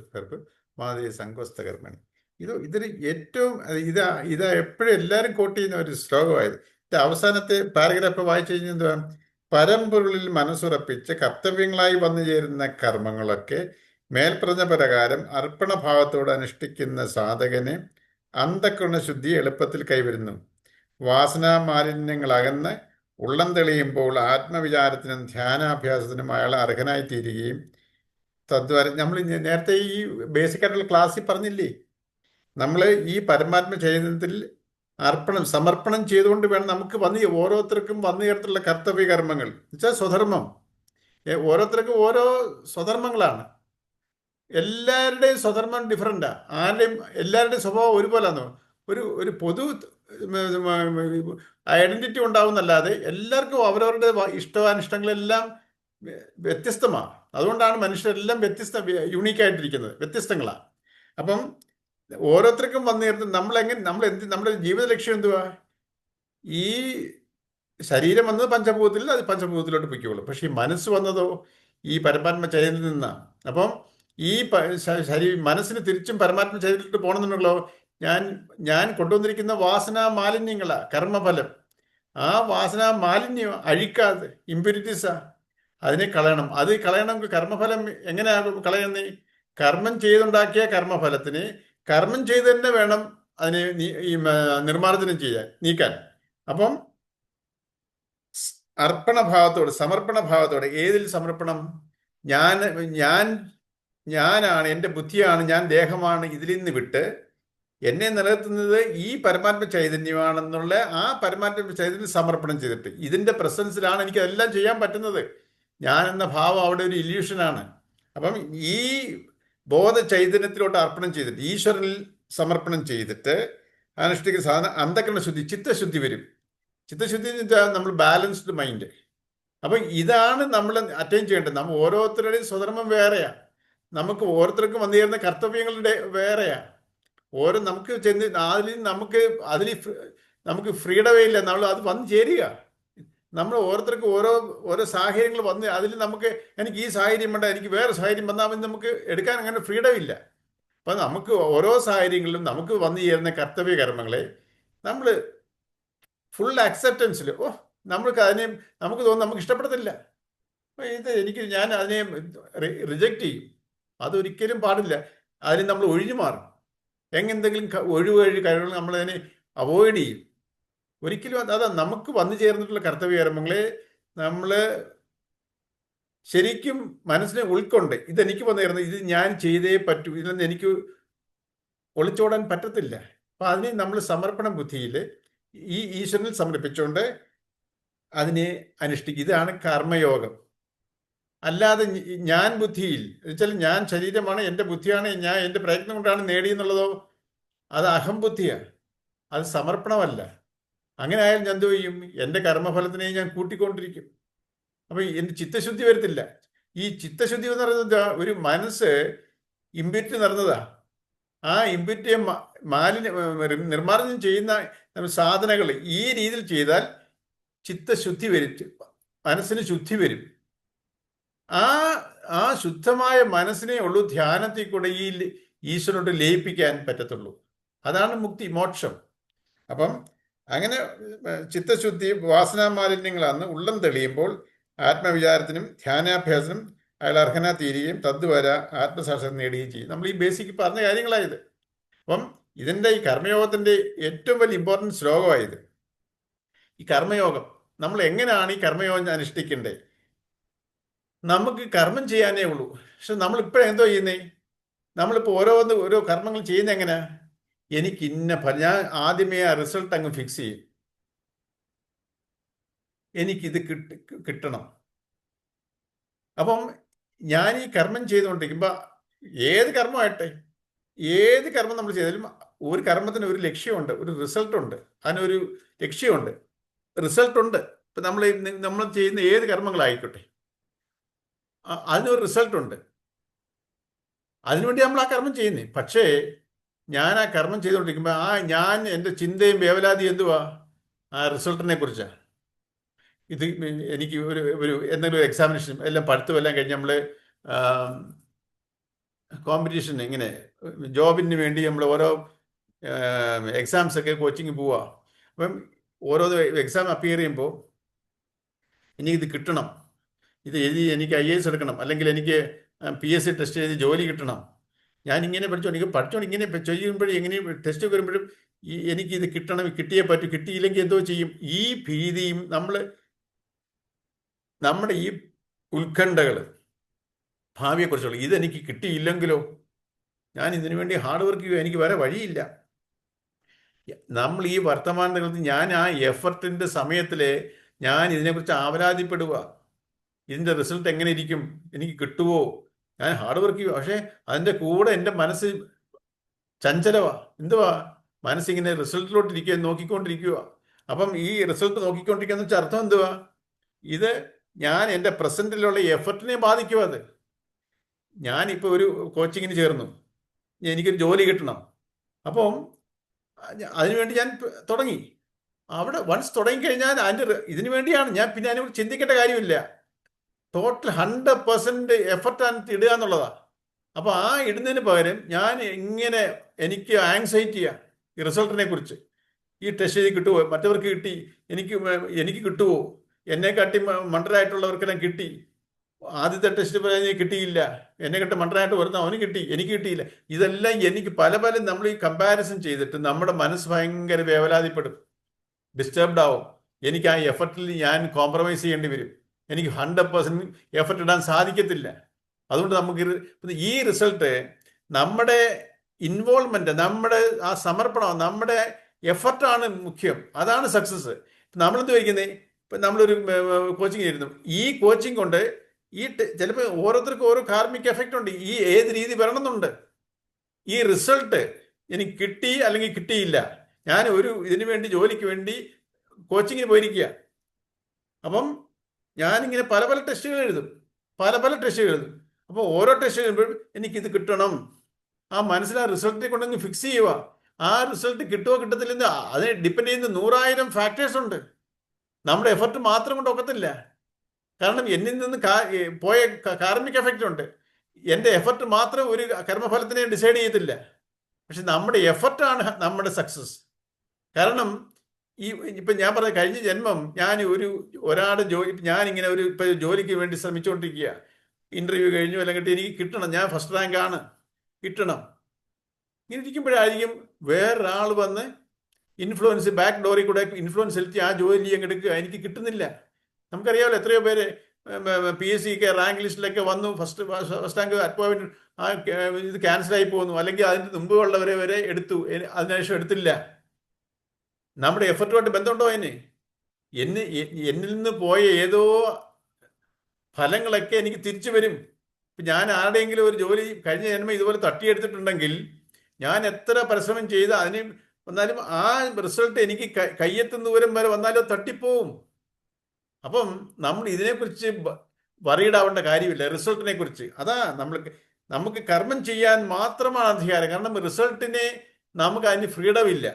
മാതേ സങ്കോസ്ത കർമ്മണി. ഇതിന് ഏറ്റവും ഇതാ എപ്പോഴും എല്ലാവരും കോട്ട് ചെയ്യുന്ന ഒരു ശ്ലോകമായത്. ഇത് അവസാനത്തെ പാരഗ്രാഫ് വായിച്ചു കഴിഞ്ഞാൽ എന്തുവാ? പരമ്പൊരുളിൽ മനസ്സുറപ്പിച്ച് കർത്തവ്യങ്ങളായി വന്നു ചേരുന്ന കർമ്മങ്ങളൊക്കെ മേൽപ്പറഞ്ഞ പ്രകാരം അർപ്പണഭാവത്തോടെ അനുഷ്ഠിക്കുന്ന സാധകന് അന്ധഃകരണ ശുദ്ധി എളുപ്പത്തിൽ കൈവരുന്നു. വാസനാ മാലിന്യങ്ങൾ അകന്ന് ഉള്ളം തെളിയുമ്പോൾ ആത്മവിചാരത്തിനും ധ്യാനാഭ്യാസത്തിനും അയാൾ അർഹനായി തീരുകയും തദ്വാര നമ്മൾ നേരത്തെ ഈ ബേസിക് ആയിട്ടുള്ള ക്ലാസ്സിൽ പറഞ്ഞില്ലേ, നമ്മൾ ഈ പരമാത്മ ചൈതന്യത്തിൽ സമർപ്പണം ചെയ്തുകൊണ്ട് വേണം നമുക്ക് ഓരോരുത്തർക്കും വന്നു ചേർത്തുള്ള കർത്തവ്യ കർമ്മങ്ങൾ എന്നുവെച്ചാൽ സ്വധർമ്മം. ഓരോരുത്തർക്കും ഓരോ സ്വധർമ്മങ്ങളാണ്. എല്ലാവരുടെയും സ്വധർമ്മം ഡിഫറൻ്റാ. എല്ലാവരുടെയും സ്വഭാവം ഒരുപോലാന്നോ ഒരു പൊതു ഐഡന്റിറ്റി ഉണ്ടാവുന്നല്ലാതെ എല്ലാവർക്കും അവരവരുടെ ഇഷ്ടാനിഷ്ടങ്ങളെല്ലാം വ്യത്യസ്തമാണ്. അതുകൊണ്ടാണ് മനുഷ്യരെല്ലാം യുണീക്കായിട്ടിരിക്കുന്നത്, വ്യത്യസ്തങ്ങളാണ്. അപ്പം ഓരോരുത്തർക്കും വന്നു ചേർത്ത് നമ്മുടെ ജീവിത ലക്ഷ്യം എന്തുവാ? ഈ ശരീരം വന്നത് പഞ്ചഭൂതത്തിൽ, അത് പഞ്ചഭൂതത്തിലോട്ട് പൊയ്ക്കോളും. പക്ഷെ ഈ മനസ്സ് വന്നതോ ഈ പരമാത്മ ചൈതന്യത്തിൽ നിന്നാണ്. അപ്പം ഈ മനസ്സിന് തിരിച്ചും പരമാത്മ ചൈതന്യത്തിലോട്ട് പോകണമെന്നുണ്ടല്ലോ. ഞാൻ കൊണ്ടുവന്നിരിക്കുന്ന വാസനാ മാലിന്യങ്ങളാ കർമ്മഫലം. ആ വാസനാ മാലിന്യം അഴിക്കാതെ ഇമ്പ്യൂരിറ്റീസാ, അതിനെ കളയണം. അത് കളയണമെങ്കിൽ കർമ്മഫലം എങ്ങനെയാണ് കളയുന്നത്? കർമ്മം ചെയ്തുണ്ടാക്കിയ കർമ്മഫലത്തിന് കർമ്മം ചെയ്ത് തന്നെ വേണം അതിനെ നിർമ്മാർജ്ജനം നീക്കാൻ. അപ്പം അർപ്പണഭാവത്തോടെ, സമർപ്പണഭാവത്തോടെ. ഏതിൽ സമർപ്പണം? ഞാനാണ്, എൻ്റെ ബുദ്ധിയാണ്, ഞാൻ ദേഹമാണ്, ഇതിൽ നിന്ന് വിട്ട് എന്നെ നിലനിർത്തുന്നത് ഈ പരമാത്മ ചൈതന്യമാണെന്നുള്ള ആ പരമാത്മ ചൈതന്യം സമർപ്പണം ചെയ്തിട്ട് ഇതിൻ്റെ പ്രസൻസിലാണ് എനിക്ക് എല്ലാം ചെയ്യാൻ പറ്റുന്നത്. ഞാൻ എന്ന ഭാവം അവിടെ ഒരു ഇല്യൂഷനാണ്. അപ്പം ഈ ബോധ ചൈതന്യത്തിലോട്ട് അർപ്പണം ചെയ്തിട്ട് ഈശ്വരനിൽ സമർപ്പണം ചെയ്തിട്ട് അനുഷ്ഠിക്കുന്ന സാധനം അന്ധഃകരണ ശുദ്ധി, ചിത്തശുദ്ധി വരും. ചിത്തശുദ്ധി എന്ന് വെച്ചാൽ നമ്മൾ ബാലൻസ്ഡ് മൈൻഡ്. അപ്പം ഇതാണ് നമ്മൾ അറ്റൈൻ ചെയ്യേണ്ടത്. നമ്മൾ ഓരോരുത്തരുടെയും സ്വധർമ്മം വേറെയാണ്. നമുക്ക് ഓരോരുത്തർക്കും വന്നു ചേരുന്ന കർത്തവ്യങ്ങളുടെ വേറെയാണ്. നമുക്ക് ചെന്ന് നമുക്ക് ഫ്രീഡമേ ഇല്ല. നമ്മൾ അത് വന്നു ചേരുക. നമ്മൾ ഓരോരുത്തർക്കും ഓരോ സാഹചര്യങ്ങൾ വന്ന് അതിൽ എനിക്ക് ഈ സാഹചര്യം വേണ്ട, എനിക്ക് വേറെ സാഹചര്യം വന്നാൽ നമുക്ക് എടുക്കാൻ അങ്ങനെ ഫ്രീഡം ഇല്ല. അപ്പം നമുക്ക് ഓരോ സാഹചര്യങ്ങളിലും നമുക്ക് വന്നു ചേരുന്ന കർത്തവ്യ കർമ്മങ്ങളെ നമ്മൾ ഫുൾ അക്സെപ്റ്റൻസിൽ നമുക്ക് തോന്നുന്നു നമുക്ക് ഇഷ്ടപ്പെടത്തില്ല. ഞാൻ അതിനെ റിജക്റ്റ് ചെയ്യും. അതൊരിക്കലും പാടില്ല. അതിന് നമ്മൾ ഒഴിഞ്ഞു മാറും. എന്തെങ്കിലും ഒഴിവഴി കഴിവുകൾ നമ്മളതിനെ അവോയ്ഡ് ചെയ്യും. ഒരിക്കലും അതാ നമുക്ക് വന്നു ചേർന്നിട്ടുള്ള കർത്തവ്യ കർമ്മങ്ങളെ നമ്മൾ ശരിക്കും മനസ്സിനെ ഉൾക്കൊണ്ട് ഇതെനിക്ക് വന്നു ചേർന്നത്, ഇത് ഞാൻ ചെയ്തേ പറ്റൂ, ഇതിൽ നിന്ന് എനിക്ക് ഒളിച്ചോടാൻ പറ്റത്തില്ല. അപ്പം അതിനെ നമ്മൾ സമർപ്പണ ബുദ്ധിയിൽ ഈ ഈശ്വരനിൽ സമർപ്പിച്ചുകൊണ്ട് അതിനെ അനുഷ്ഠിക്കുക. ഇതാണ് കർമ്മയോഗം. അല്ലാതെ ഞാൻ ബുദ്ധിയിൽ എന്നുവെച്ചാൽ ഞാൻ ശരീരമാണ്, എൻ്റെ ബുദ്ധിയാണ്, ഞാൻ എൻ്റെ പ്രയത്നം കൊണ്ടാണ് നേടിയെന്നുള്ളതോ അത് അഹംബുദ്ധിയാണ്, അത് സമർപ്പണമല്ല. അങ്ങനെ ആയാൽ ഞാൻ എന്തു ചെയ്യും? എൻ്റെ കർമ്മഫലത്തിനെ ഞാൻ കൂട്ടിക്കൊണ്ടിരിക്കും. അപ്പം എൻ്റെ ചിത്തശുദ്ധി വരത്തില്ല. ഈ ചിത്തശുദ്ധി എന്ന് പറയുന്നത് ഒരു മനസ്സ് ഇമ്പ്യൂരിറ്റി നിറഞ്ഞതാ. ആ ഇമ്പ്യൂരിറ്റിയെ നിർമ്മാർജ്ജനം ചെയ്യുന്ന സാധനങ്ങൾ ഈ രീതിയിൽ ചെയ്താൽ ചിത്തശുദ്ധി വരും, മനസ്സിന് ശുദ്ധി വരും. ആ ശുദ്ധമായ മനസ്സിനെ ഉള്ളൂ ധ്യാനത്തിൽ കൂടെ ഈ ഈശ്വരനോട് ലയിപ്പിക്കാൻ പറ്റത്തുള്ളൂ. അതാണ് മുക്തി, മോക്ഷം. അപ്പം അങ്ങനെ ചിത്തശുദ്ധി വാസനാമാലിന്യങ്ങളാണ് ഉള്ളം തെളിയുമ്പോൾ ആത്മവിചാരത്തിനും ധ്യാനാഭ്യാസത്തിനും അയാൾ അർഹന തീരുകയും തദ്വര ആത്മസാക്ഷാത്കാരം നേടുകയും ചെയ്യും. നമ്മൾ ഈ ബേസിക് പറഞ്ഞ കാര്യങ്ങളായത്. അപ്പം ഇതിൻ്റെ ഈ കർമ്മയോഗത്തിൻ്റെ ഏറ്റവും വലിയ ഇമ്പോർട്ടൻറ്റ് ശ്ലോകമായത്. ഈ കർമ്മയോഗം നമ്മൾ എങ്ങനെയാണ് ഈ കർമ്മയോഗം അനുഷ്ഠിക്കേണ്ടത്? നമുക്ക് കർമ്മം ചെയ്യാനേ ഉള്ളൂ. പക്ഷെ നമ്മളിപ്പോഴെന്തോ ചെയ്യുന്നേ? നമ്മളിപ്പോൾ ഓരോ കർമ്മങ്ങൾ ചെയ്യുന്നത് എങ്ങനെയാ? എനിക്ക് ഇന്ന ഫലം, ഞാൻ ആദ്യമേ ആ റിസൾട്ട് അങ്ങ് ഫിക്സ് ചെയ്യും. എനിക്കിത് കിട്ടണം. അപ്പം ഞാൻ ഈ കർമ്മം ചെയ്തുകൊണ്ടിരിക്കുമ്പോൾ ഏത് കർമ്മമായിട്ടെ, ഏത് കർമ്മം നമ്മൾ ചെയ്താലും ഒരു കർമ്മത്തിന് ഒരു ലക്ഷ്യമുണ്ട്, ഒരു റിസൾട്ടുണ്ട്, അതിനൊരു ലക്ഷ്യമുണ്ട്, റിസൾട്ടുണ്ട്. ഇപ്പം നമ്മൾ ചെയ്യുന്ന ഏത് കർമ്മങ്ങളായിക്കോട്ടെ അതിനൊരു റിസൾട്ടുണ്ട്. അതിനുവേണ്ടി നമ്മൾ ആ കർമ്മം ചെയ്യുന്നേ. പക്ഷേ ഞാൻ ആ കർമ്മം ചെയ്തുകൊണ്ടിരിക്കുമ്പോൾ ഞാൻ എൻ്റെ ചിന്തയും വേവലാതി എന്തുവാ? ആ റിസൾട്ടിനെ കുറിച്ചാണ്. ഇത് എനിക്ക് ഒരു എന്തെങ്കിലും ഒരു എക്സാമിനേഷൻ എല്ലാം പഠിത്തം എല്ലാം കഴിഞ്ഞ് നമ്മൾ കോമ്പറ്റീഷൻ ഇങ്ങനെ ജോബിന് വേണ്ടി നമ്മൾ ഓരോ എക്സാംസൊക്കെ കോച്ചിങ് പോവുക. അപ്പം ഓരോ എക്സാം അപ്പിയർ ചെയ്യുമ്പോൾ എനിക്കിത് കിട്ടണം, ഇത് എഴുതി എനിക്ക് IAS എടുക്കണം, അല്ലെങ്കിൽ എനിക്ക് PSC ടെസ്റ്റ് എഴുതി ജോലി കിട്ടണം. ഞാനിങ്ങനെ പഠിച്ചോണ്ട് ഇങ്ങനെ ചെയ്യുമ്പോഴും എങ്ങനെ ടെസ്റ്റ് വരുമ്പോഴും എനിക്കിത് കിട്ടണം, കിട്ടിയേ പറ്റൂ, കിട്ടിയില്ലെങ്കിൽ എന്തോ ചെയ്യും? ഈ ഭീതിയും നമ്മുടെ ഈ ഉത്കണ്ഠകൾ ഭാവിയെക്കുറിച്ചുള്ള, ഇതെനിക്ക് കിട്ടിയില്ലെങ്കിലോ, ഞാൻ ഇതിനു വേണ്ടി ഹാർഡ് വർക്ക് ചെയ്യുക, എനിക്ക് വേറെ വഴിയില്ല. നമ്മൾ ഈ വർത്തമാനത്തിൽ ഞാൻ ആ എഫർട്ടിൻ്റെ സമയത്തിൽ ഞാൻ ഇതിനെക്കുറിച്ച് ആവലാതിപ്പെടുക. ഇതിൻ്റെ റിസൾട്ട് എങ്ങനെ ഇരിക്കും, എനിക്ക് കിട്ടുമോ, ഞാൻ ഹാർഡ് വർക്ക് ചെയ്യുക. പക്ഷേ അതിൻ്റെ കൂടെ എൻ്റെ മനസ്സ് ചഞ്ചലവാ. എന്തുവാ? മനസ്സിങ്ങനെ റിസൾട്ടിലോട്ടിരിക്കുക, നോക്കിക്കൊണ്ടിരിക്കുക. അപ്പം ഈ റിസൾട്ട് നോക്കിക്കൊണ്ടിരിക്കുക എന്ന് വെച്ചാൽ അർത്ഥം എന്തുവാ? ഇത് ഞാൻ എൻ്റെ പ്രസൻറ്റിലുള്ള എഫർട്ടിനെ ബാധിക്കും. അത് ഞാനിപ്പോൾ ഒരു കോച്ചിങ്ങിന് ചേർന്നു, എനിക്കൊരു ജോലി കിട്ടണം. അപ്പം അതിനുവേണ്ടി ഞാൻ തുടങ്ങി. അവിടെ വൺസ് തുടങ്ങിക്കഴിഞ്ഞാൽ ഇതിനു വേണ്ടിയാണ് ഞാൻ, പിന്നെ അതിനെക്കുറിച്ച് ചിന്തിക്കേണ്ട കാര്യമില്ല. ടോട്ടൽ 100% എഫർട്ടാണ് ഇടുക എന്നുള്ളതാണ്. അപ്പോൾ ആ ഇടുന്നതിന് പകരം ഞാൻ ഇങ്ങനെ എനിക്ക് ആങ്സൈറ്റിയാണ് ഈ റിസൾട്ടിനെ കുറിച്ച്. ഈ ടെസ്റ്റ് ചെയ്ത് കിട്ടുമോ, മറ്റവർക്ക് കിട്ടി, എനിക്ക് കിട്ടുമോ, എന്നെ കാട്ടി മണ്ടരായിട്ടുള്ളവർക്കെല്ലാം കിട്ടി, ആദ്യത്തെ ടെസ്റ്റ് പറഞ്ഞ് കിട്ടിയില്ല, എന്നെ കെട്ട് മണ്ടരായിട്ട് വരുന്ന അവന് കിട്ടി, എനിക്ക് കിട്ടിയില്ല. ഇതെല്ലാം എനിക്ക് പല നമ്മൾ ഈ കമ്പാരിസൺ ചെയ്തിട്ട് നമ്മുടെ മനസ്സ് ഭയങ്കര വേവലാതിപ്പെടും, ഡിസ്റ്റർബ്ഡ് ആവും. എനിക്ക് ആ എഫർട്ടിൽ ഞാൻ കോംപ്രമൈസ് ചെയ്യേണ്ടി വരും. എനിക്ക് 100% എഫർട്ട് ഇടാൻ സാധിക്കത്തില്ല. അതുകൊണ്ട് നമുക്ക് ഈ റിസൾട്ട് നമ്മുടെ ഇൻവോൾവ്മെന്റ്, നമ്മുടെ ആ സമർപ്പണം, നമ്മുടെ എഫർട്ടാണ് മുഖ്യം. അതാണ് സക്സസ്. നമ്മളെന്ത് വയ്ക്കുന്നത്? ഇപ്പം നമ്മളൊരു കോച്ചിങ് ചെയ്യുന്നു. ഈ കോച്ചിങ് കൊണ്ട് ചിലപ്പോൾ ഓരോരുത്തർക്കും ഓരോ കാർമിക് എഫക്റ്റ് ഉണ്ട്. ഈ ഏത് രീതി വരണമെന്നുണ്ട്. ഈ റിസൾട്ട് എനിക്ക് കിട്ടി അല്ലെങ്കിൽ കിട്ടിയില്ല. ഞാൻ ഇതിനു വേണ്ടി, ജോലിക്ക് വേണ്ടി കോച്ചിങ്ങിന് പോയിരിക്കുക. അപ്പം ഞാനിങ്ങനെ പല ടെസ്റ്റുകൾ എഴുതും, പല ടെസ്റ്റുകൾ എഴുതും. അപ്പോൾ ഓരോ ടെസ്റ്റ് എഴുതുമ്പോഴും എനിക്കിത് കിട്ടണം. ആ മനസ്സിൽ ആ റിസൾട്ടിനെ കൊണ്ടങ്ങ് ഫിക്സ് ചെയ്യുക. ആ റിസൾട്ട് കിട്ടുമോ കിട്ടത്തില്ലെന്ന് അതിനെ ഡിപ്പെൻഡ് ചെയ്യുന്ന 100,000 ഫാക്ടേഴ്സ് ഉണ്ട്. നമ്മുടെ എഫർട്ട് മാത്രം കൊണ്ട് ഒക്കത്തില്ല. കാരണം എന്നിൽ നിന്ന് പോയ കാർമിക് എഫക്റ്റ് ഉണ്ട്. എൻ്റെ എഫർട്ട് മാത്രം ഒരു കർമ്മഫലത്തിനെ ഡിസൈഡ് ചെയ്യത്തില്ല. പക്ഷെ നമ്മുടെ എഫർട്ടാണ് നമ്മുടെ സക്സസ്. കാരണം ഇപ്പം ഞാൻ പറഞ്ഞ കഴിഞ്ഞ ജന്മം ഞാൻ ഒരാളുടെ ഞാനിങ്ങനെ ഇപ്പം ജോലിക്ക് വേണ്ടി ശ്രമിച്ചുകൊണ്ടിരിക്കുക. ഇൻ്റർവ്യൂ കഴിഞ്ഞു, അല്ലെങ്കിൽ എനിക്ക് കിട്ടണം, ഞാൻ ഫസ്റ്റ് റാങ്ക് ആണ്, കിട്ടണം. ഇങ്ങനെ ഇരിക്കുമ്പോഴായിരിക്കും വേറൊരാൾ വന്ന് ഇൻഫ്ലുവൻസ്, ബാക്ക് ഡോറിൽ കൂടെ ഇൻഫ്ലുവൻസ് ചെലുത്തി ആ ജോലി അങ്ങ് എടുക്കുക. എനിക്ക് കിട്ടുന്നില്ല. നമുക്കറിയാമല്ലോ എത്രയോ പേര് PSC റാങ്ക് ലിസ്റ്റിലൊക്കെ വന്നു, ഫസ്റ്റ് റാങ്ക് അപ്പോയിൻറ്റ് ഇത് ക്യാൻസലായി പോകുന്നു, അല്ലെങ്കിൽ അതിന് മുമ്പ് ഉള്ളവരെ വരെ എടുത്തു, അതിനുശേഷം എടുത്തില്ല. നമ്മുടെ എഫർട്ടുമായിട്ട് ബന്ധമുണ്ടോ എന്നിൽ നിന്ന് പോയ ഏതോ ഫലങ്ങളൊക്കെ എനിക്ക് തിരിച്ചു വരും. ഇപ്പം ഞാൻ ആരുടെയെങ്കിലും ഒരു ജോലി കഴിഞ്ഞ ജന്മം ഇതുപോലെ തട്ടിയെടുത്തിട്ടുണ്ടെങ്കിൽ ഞാൻ എത്ര പരിശ്രമം ചെയ്ത് അതിന് വന്നാലും ആ റിസൾട്ട് എനിക്ക് കയ്യെത്തുന്ന ദൂരം വരെ വന്നാലും അത് തട്ടിപ്പോവും. അപ്പം നമ്മൾ ഇതിനെക്കുറിച്ച് വറീഡാവേണ്ട കാര്യമില്ല, റിസൾട്ടിനെ കുറിച്ച്. അതാ നമുക്ക് കർമ്മം ചെയ്യാൻ മാത്രമാണ് അധികാരം. കാരണം റിസൾട്ടിനെ നമുക്ക് അതിന് ഫ്രീഡം ഇല്ല.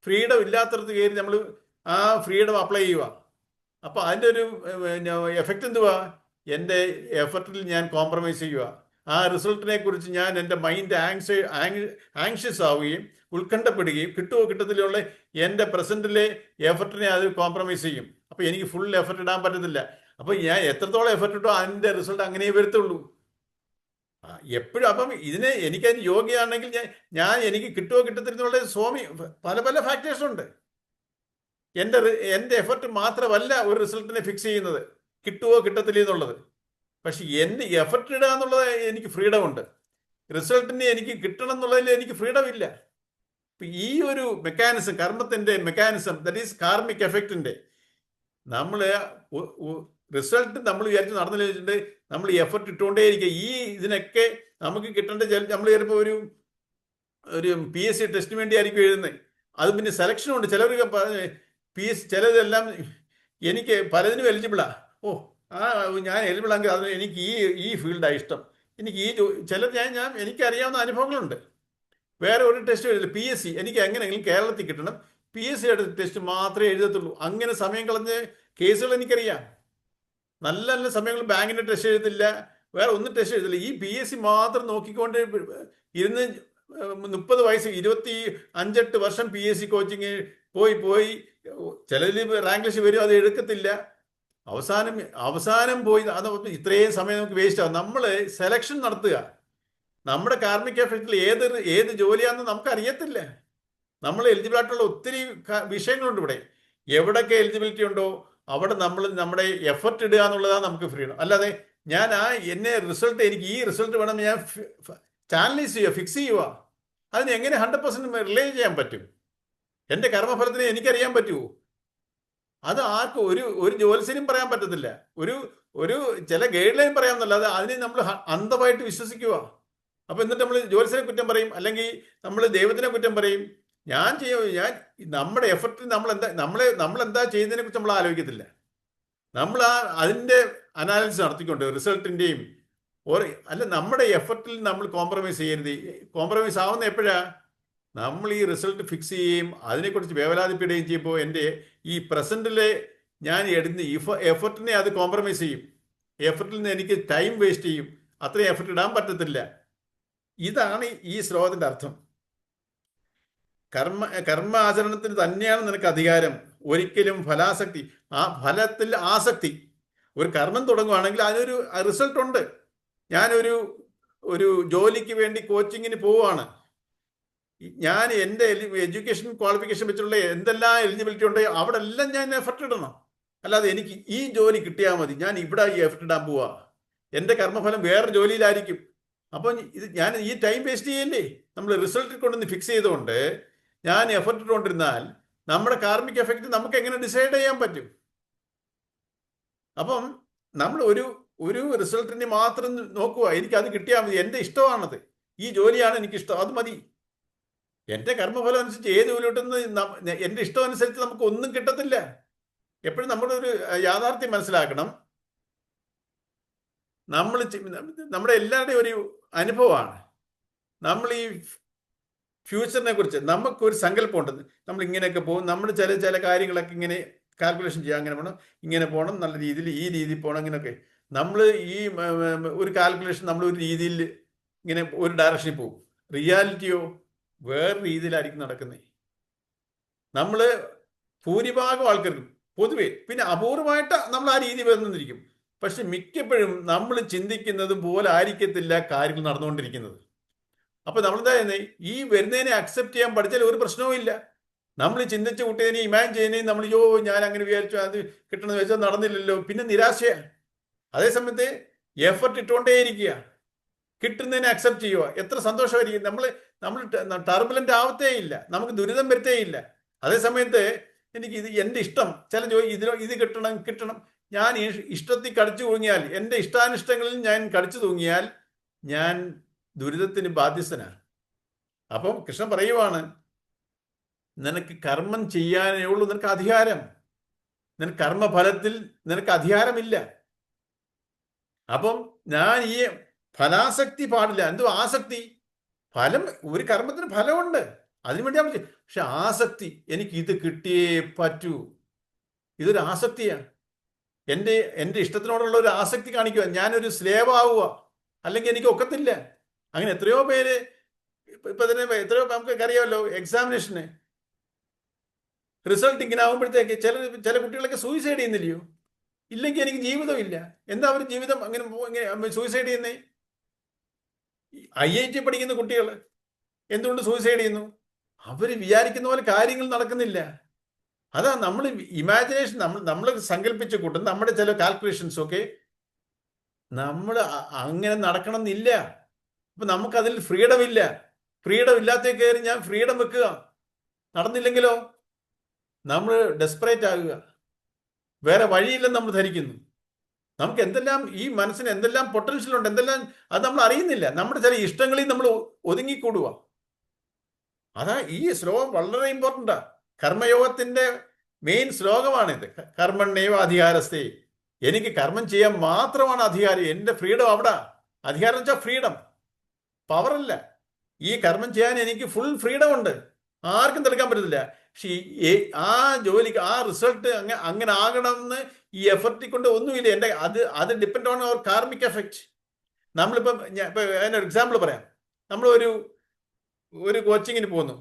ഫ്രീഡം ഇല്ലാത്തടത്ത് കയറി നമ്മൾ ആ ഫ്രീഡം അപ്ലൈ ചെയ്യുക. അപ്പോൾ അതിൻ്റെ ഒരു എഫക്റ്റ് എന്തുവാ? എൻ്റെ എഫർട്ടിൽ ഞാൻ കോംപ്രമൈസ് ചെയ്യുക. ആ റിസൾട്ടിനെ കുറിച്ച് ഞാൻ എൻ്റെ മൈൻഡ് ആങ്ഷ്യസ് ആവുകയും ഉത്കണ്ഠപ്പെടുകയും കിട്ടുമോ കിട്ടത്തിലുള്ള എൻ്റെ പ്രസൻറ്റിലെ എഫർട്ടിനെ അത് കോംപ്രമൈസ് ചെയ്യും. അപ്പോൾ എനിക്ക് ഫുൾ എഫർട്ട് ഇടാൻ പറ്റത്തില്ല. അപ്പോൾ ഞാൻ എത്രത്തോളം എഫർട്ട് ഇട്ടോ അതിൻ്റെ റിസൾട്ട് അങ്ങനെ വരത്തുള്ളൂ. എപ്പോഴും അപ്പം എനിക്കതിന് യോഗ്യമാണെങ്കിൽ എനിക്ക് കിട്ടുമോ കിട്ടത്തില്ലെന്നുള്ള പല പല ഫാക്ടേഴ്സ് ഉണ്ട്. എൻ്റെ എഫർട്ട് മാത്രമല്ല ഒരു റിസൾട്ടിനെ ഫിക്സ് ചെയ്യുന്നത്, കിട്ടുമോ കിട്ടത്തില്ല എന്നുള്ളത്. പക്ഷെ എൻ്റെ എഫർട്ട് ഇടുക എന്നുള്ളത് എനിക്ക് ഫ്രീഡം ഉണ്ട്. റിസൾട്ടിന് എനിക്ക് കിട്ടണം എന്നുള്ളതിൽ എനിക്ക് ഫ്രീഡം ഇല്ല. ഈ ഒരു മെക്കാനിസം, കർമ്മത്തിൻ്റെ മെക്കാനിസം, ദറ്റ് ഈസ് കാർമിക് എഫക്റ്റിൻ്റെ, നമ്മൾ റിസൾട്ട് നമ്മൾ വിചാരിച്ച് നടന്നില്ല വെച്ചിട്ട് നമ്മൾ എഫർട്ട് ഇട്ടുകൊണ്ടേയിരിക്കുക. ഇതിനൊക്കെ നമുക്ക് കിട്ടേണ്ട നമ്മൾ ചിലപ്പോൾ ഒരു PSC ടെസ്റ്റിന് വേണ്ടി ആയിരിക്കും എഴുതുന്നത്. അത് പിന്നെ സെലക്ഷൻ ഉണ്ട്. ചിലതെല്ലാം എനിക്ക് പലതിനും എലിജിബിളാ. ഞാൻ എലിജിബിളാണെങ്കിൽ അത് എനിക്ക് ഈ ഫീൽഡാണ് ഇഷ്ടം, എനിക്ക് എനിക്കറിയാവുന്ന അനുഭവങ്ങളുണ്ട്. വേറെ ഒരു ടെസ്റ്റ് എഴുതില്ല. PSC എനിക്ക് എങ്ങനെയെങ്കിലും കേരളത്തിൽ കിട്ടണം, PSC ടെസ്റ്റ് മാത്രമേ എഴുതത്തുള്ളൂ. അങ്ങനെ സമയം കളഞ്ഞ കേസുകൾ എനിക്കറിയാം. നല്ല നല്ല സമയങ്ങൾ ബാങ്കിൻ്റെ ടെസ്റ്റ് എഴുതില്ല, വേറെ ഒന്നും ടെസ്റ്റ് എഴുതില്ല. ഈ PSC മാത്രം നോക്കിക്കൊണ്ട് ഇരുന്ന് 30 വയസ്സ് 25-8 വർഷം PSC കോച്ചിങ് പോയി ചിലതിൽ റാങ്ക് ലിസ്റ്റ് വരും, അത് എടുക്കത്തില്ല. അവസാനം പോയി അത് ഇത്രയും സമയം നമുക്ക് വേസ്റ്റ് ആകും. നമ്മൾ സെലക്ഷൻ നടത്തുക. നമ്മുടെ കാർമിക് എഫക്റ്റിൽ ഏത് ജോലിയാണെന്ന് നമുക്ക് അറിയത്തില്ല. നമ്മൾ എലിജിബിൾ ആയിട്ടുള്ള ഒത്തിരി വിഷയങ്ങളുണ്ട് ഇവിടെ. എവിടെയൊക്കെ എലിജിബിലിറ്റി ഉണ്ടോ അവിടെ നമ്മൾ നമ്മുടെ എഫർട്ട് ഇടുക എന്നുള്ളതാണ് നമുക്ക് ഫ്രീഡം. അല്ലാതെ ഞാൻ എനിക്ക് ഈ റിസൾട്ട് വേണം ഞാൻ ചാനലൈസ് ചെയ്യുക, ഫിക്സ് ചെയ്യുക. അതിന് എങ്ങനെ 100% റിലേ ചെയ്യാൻ പറ്റും? എൻ്റെ കർമ്മഫലത്തിനെ എനിക്കറിയാൻ പറ്റുമോ? അത് ആർക്കും ഒരു ജ്യോത്സ്യനും പറയാൻ പറ്റത്തില്ല. ഒരു ചില ഗൈഡ് ലൈൻ പറയാമെന്നല്ലാതെ അതിനെ നമ്മൾ അന്ധമായിട്ട് വിശ്വസിക്കുക. അപ്പോൾ എന്നിട്ട് നമ്മൾ ജ്യോത്സ്യനെ കുറ്റം പറയും, അല്ലെങ്കിൽ നമ്മൾ ദൈവത്തിനെ കുറ്റം പറയും. നമ്മുടെ എഫർട്ടിൽ നമ്മൾ എന്താ ചെയ്യുന്നതിനെ കുറിച്ച് നമ്മൾ ആലോചിക്കത്തില്ല. നമ്മൾ അതിൻ്റെ അനാലിസിസ് നടത്തിക്കൊണ്ട് റിസൾട്ടിൻ്റെയും നമ്മുടെ എഫർട്ടിൽ നമ്മൾ കോംപ്രമൈസ് ചെയ്യരുത്. കോംപ്രമൈസ് ആവുന്ന എപ്പോഴാ? നമ്മൾ ഈ റിസൾട്ട് ഫിക്സ് ചെയ്യുകയും അതിനെക്കുറിച്ച് വേവലാതിപ്പെടുകയും ചെയ്യുമ്പോൾ എൻ്റെ ഈ പ്രസൻറ്റിലെ ഞാൻ എടുക്കുന്ന എഫർട്ടിനെ അത് കോംപ്രമൈസ് ചെയ്യും. എഫർട്ടിൽ നിന്ന് എനിക്ക് ടൈം വേസ്റ്റ് ചെയ്യും. അത്രയും എഫർട്ട് ഇടാൻ പറ്റത്തില്ല. ഇതാണ് ഈ ശ്ലോകത്തിൻ്റെ അർത്ഥം. കർമ്മ ആചരണത്തിന് തന്നെയാണ് നിനക്ക് അധികാരം, ഒരിക്കലും ഫലാസക്തി, ആ ഫലത്തിൽ ആസക്തി. ഒരു കർമ്മം തുടങ്ങുകയാണെങ്കിൽ അതിനൊരു റിസൾട്ട് ഉണ്ട്. ഞാനൊരു ജോലിക്ക് വേണ്ടി കോച്ചിങ്ങിന് പോവുകയാണ്. ഞാൻ എൻ്റെ എഡ്യൂക്കേഷൻ ക്വാളിഫിക്കേഷൻ വെച്ചുള്ള എന്തെല്ലാം എലിജിബിലിറ്റി ഉണ്ട് അവിടെ എല്ലാം ഞാൻ എഫർട്ട് ഇടണം. അല്ലാതെ എനിക്ക് ഈ ജോലി കിട്ടിയാൽ മതി, ഞാൻ ഇവിടെ ഈ എഫർട്ട് ഇടാൻ പോവാ, എൻ്റെ കർമ്മഫലം വേറെ ജോലിയിലായിരിക്കും. അപ്പോൾ ഞാൻ ഈ ടൈം വേസ്റ്റ് ചെയ്യല്ലേ? നമ്മൾ റിസൾട്ടിൽ കൊണ്ടുവന്ന് ഫിക്സ് ചെയ്തുകൊണ്ട് ഞാൻ എഫർട്ട് ഇട്ടുകൊണ്ടിരുന്നാൽ നമ്മുടെ കാർമിക് എഫക്റ്റ് നമുക്ക് എങ്ങനെ ഡിസൈഡ് ചെയ്യാൻ പറ്റും? അപ്പം നമ്മൾ ഒരു റിസൾട്ടിനെ മാത്രം നോക്കുക. എനിക്കത് കിട്ടിയാൽ മതി, എൻ്റെ ഇഷ്ടമാണത്, ഈ ജോലിയാണ് എനിക്കിഷ്ടം, അത് മതി. എൻ്റെ കർമ്മഫലം അനുസരിച്ച് ഏത് ജോലി കിട്ടുന്നത് എൻ്റെ ഇഷ്ടം അനുസരിച്ച് നമുക്ക് ഒന്നും കിട്ടത്തില്ല. എപ്പോഴും നമ്മുടെ ഒരു യാഥാർത്ഥ്യം മനസ്സിലാക്കണം. നമ്മുടെ എല്ലാവരുടെയും ഒരു അനുഭവമാണ്. നമ്മൾ ഈ ഫ്യൂച്ചറിനെ കുറിച്ച് നമുക്കൊരു സങ്കല്പമുണ്ട്. നമ്മൾ ഇങ്ങനെയൊക്കെ പോകും, നമ്മൾ ചില കാര്യങ്ങളൊക്കെ ഇങ്ങനെ കാൽക്കുലേഷൻ ചെയ്യാം, അങ്ങനെ പോകണം, ഇങ്ങനെ പോകണം, നല്ല രീതിയിൽ ഈ രീതിയിൽ പോകണം, ഇങ്ങനെയൊക്കെ നമ്മൾ ഈ ഒരു കാൽക്കുലേഷൻ നമ്മൾ ഒരു രീതിയിൽ ഇങ്ങനെ ഒരു ഡയറക്ഷനിൽ പോകും. റിയാലിറ്റിയോ വേറെ രീതിയിലായിരിക്കും നടക്കുന്നത്. നമ്മൾ ഭൂരിഭാഗം ആൾക്കാർക്കും പൊതുവെ, പിന്നെ അപൂർവമായിട്ട് നമ്മൾ ആ രീതി വന്നിരിക്കും. പക്ഷെ മിക്കപ്പോഴും നമ്മൾ ചിന്തിക്കുന്നത് പോലെ ആയിരിക്കത്തില്ല കാര്യങ്ങൾ നടന്നുകൊണ്ടിരിക്കുന്നത്. അപ്പോൾ നമ്മളെന്താ ചെയ്യുന്നത്? ഈ വരുന്നതിനെ അക്സെപ്റ്റ് ചെയ്യാൻ പഠിച്ചാൽ ഒരു പ്രശ്നവും ഇല്ല. നമ്മൾ ചിന്തിച്ച കുട്ടിയെ ഇമാജിൻ ചെയ്യുന്നതിന് നമ്മൾ ഞാൻ അങ്ങനെ വിചാരിച്ചു, അത് കിട്ടണമെന്ന് വെച്ചാൽ നടന്നില്ലല്ലോ, പിന്നെ നിരാശയാണ്. അതേസമയത്ത് എഫർട്ട് ഇട്ടുകൊണ്ടേയിരിക്കുക, കിട്ടുന്നതിനെ അക്സെപ്റ്റ് ചെയ്യുക, എത്ര സന്തോഷമായിരിക്കും. നമ്മൾ ടർബുലൻ്റ് ആവത്തേ ഇല്ല, നമുക്ക് ദുരിതം വരുത്തേ ഇല്ല. അതേ സമയത്ത് എനിക്ക് ഇത് എൻ്റെ ഇഷ്ടം, ചില ഇത് കിട്ടണം, ഞാൻ ഇഷ്ടത്തിൽ കടിച്ചു തൂങ്ങിയാൽ, എൻ്റെ ഇഷ്ടാനിഷ്ടങ്ങളിൽ ഞാൻ കടിച്ചു തൂങ്ങിയാൽ ഞാൻ ദുരിതത്തിന് ബാധ്യസ്ഥനാണ്. അപ്പം കൃഷ്ണൻ പറയുവാണ്, നിനക്ക് കർമ്മം ചെയ്യാനേ ഉള്ളൂ നിനക്ക് അധികാരം, നിനക്ക് കർമ്മഫലത്തിൽ നിനക്ക് അധികാരമില്ല. അപ്പം ഞാൻ ഈ ഫലാസക്തി പാടില്ല. എന്തോ ആസക്തി? ഫലം, ഒരു കർമ്മത്തിന് ഫലമുണ്ട്, അതിനുവേണ്ടി ഞാൻ, പക്ഷെ ആസക്തി, എനിക്ക് ഇത് കിട്ടിയേ പറ്റൂ, ഇതൊരു ആസക്തിയാണ്. എൻ്റെ ഇഷ്ടത്തിനോടുള്ള ഒരു ആസക്തി കാണിക്കുക, ഞാനൊരു സ്ലേവ് ആവുക, അല്ലെങ്കിൽ എനിക്ക് ഒക്കത്തില്ല. അങ്ങനെ എത്രയോ പേര് ഇപ്പൊ തന്നെ എത്രയോ നമുക്ക് അറിയാമല്ലോ, എക്സാമിനേഷന് റിസൾട്ട് ഇങ്ങനെ ആകുമ്പോഴത്തേക്ക് ചില കുട്ടികളൊക്കെ സൂയിസൈഡ് ചെയ്യുന്നില്ലയോ? ഇല്ലെങ്കിൽ എനിക്ക് ജീവിതമില്ല. എന്താ അവർ ജീവിതം അങ്ങനെ സൂയിസൈഡ് ചെയ്യുന്നേ? IIT പഠിക്കുന്ന കുട്ടികൾ എന്തുകൊണ്ട് സൂയിസൈഡ് ചെയ്യുന്നു? അവർ വിചാരിക്കുന്ന പോലെ കാര്യങ്ങൾ നടക്കുന്നില്ല. അതാ നമ്മൾ ഇമാജിനേഷൻ, നമ്മൾ സങ്കല്പിച്ച കൂട്ടും നമ്മുടെ ചില കാൽക്കുലേഷൻസ് ഒക്കെ നമ്മൾ അങ്ങനെ നടക്കണം എന്നില്ല. അപ്പൊ നമുക്കതിൽ ഫ്രീഡം ഇല്ല. ഫ്രീഡം ഇല്ലാത്ത കയറി ഞാൻ ഫ്രീഡം വെക്കുക, നടന്നില്ലെങ്കിലോ നമ്മൾ ഡെസ്പറേറ്റ് ആകുക, വേറെ വഴിയില്ലെന്ന് നമ്മൾ ധരിക്കുന്നു. നമുക്ക് എന്തെല്ലാം, ഈ മനസ്സിന് എന്തെല്ലാം പൊട്ടൻഷ്യൽ ഉണ്ട്, എന്തെല്ലാം അത് നമ്മൾ അറിയുന്നില്ല. നമ്മുടെ ചില ഇഷ്ടങ്ങളിൽ നമ്മൾ ഒതുങ്ങിക്കൂടുക. അതാ ഈ ശ്ലോകം വളരെ ഇമ്പോർട്ടൻ്റാ. കർമ്മയോഗത്തിന്റെ മെയിൻ ശ്ലോകമാണിത്. കർമ്മണ്യേവ അധികാരസ്ഥേ, എനിക്ക് കർമ്മം ചെയ്യാൻ മാത്രമാണ് അധികാരം. എൻ്റെ ഫ്രീഡം അവിടെ. അധികാരം വെച്ചാൽ ഫ്രീഡം, പവറല്ല. ഈ കർമ്മം ചെയ്യാൻ എനിക്ക് ഫുൾ ഫ്രീഡം ഉണ്ട്, ആർക്കും തടുക്കാൻ പറ്റത്തില്ല. പക്ഷെ ആ ജോലിക്ക് ആ റിസൾട്ട് അങ്ങനെ ആകണമെന്ന് ഈ എഫർട്ടിൽ കൊണ്ട് ഒന്നുമില്ല. എൻ്റെ അത് depend on our karmic effect. നമ്മളിപ്പം അതിനൊരു എക്സാമ്പിൾ പറയാം. നമ്മൾ ഒരു കോച്ചിങ്ങിന് പോകുന്നു.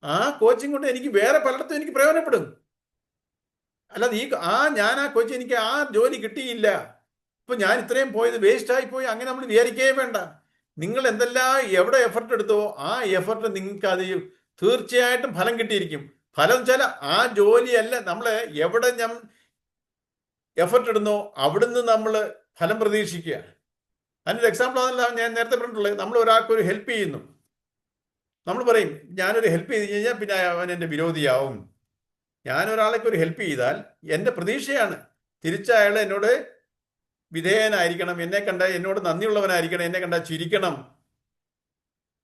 ആ കോച്ചിങ് കൊണ്ട് എനിക്ക് വേറെ പലയിടത്തും എനിക്ക് പ്രയോജനപ്പെടും. അല്ലാതെ ഞാൻ ആ കോച്ചിങ് എനിക്ക് ആ ജോലി കിട്ടിയില്ല, ഇപ്പൊ ഞാൻ ഇത്രയും പോയത് വേസ്റ്റ് ആയി പോയി, അങ്ങനെ നമ്മൾ വിചാരിക്കേ വേണ്ട. നിങ്ങൾ എന്തെല്ലാം എവിടെ എഫർട്ട് എടുത്തോ ആ എഫർട്ട് നിങ്ങൾക്ക് അത് തീർച്ചയായിട്ടും ഫലം കിട്ടിയിരിക്കും. ഫലം വെച്ചാൽ ആ ജോലിയല്ല, നമ്മൾ എവിടെ ഞാൻ എഫർട്ട് ഇടുന്നോ അവിടുന്ന് നമ്മൾ ഫലം പ്രതീക്ഷിക്കുക. അതിനൊരു എക്സാമ്പിൾ അതല്ല ഞാൻ നേരത്തെ പറഞ്ഞിട്ടുള്ളത്. നമ്മൾ ഒരാൾക്കൊരു ഹെൽപ്പ് ചെയ്യുന്നു, നമ്മൾ പറയും ഞാനൊരു ഹെൽപ്പ് ചെയ്ത് കഴിഞ്ഞാൽ പിന്നെ അവൻ എൻ്റെ വിരോധിയാവും. ഞാനൊരാളേക്ക് ഒരു ഹെൽപ്പ് ചെയ്താൽ എൻ്റെ പ്രതീക്ഷയാണ് തിരിച്ച് അയാൾ എന്നോട് വിധേയനായിരിക്കണം, എന്നെ കണ്ട എന്നോട് നന്ദിയുള്ളവനായിരിക്കണം, എന്നെ കണ്ട ചിരിക്കണം.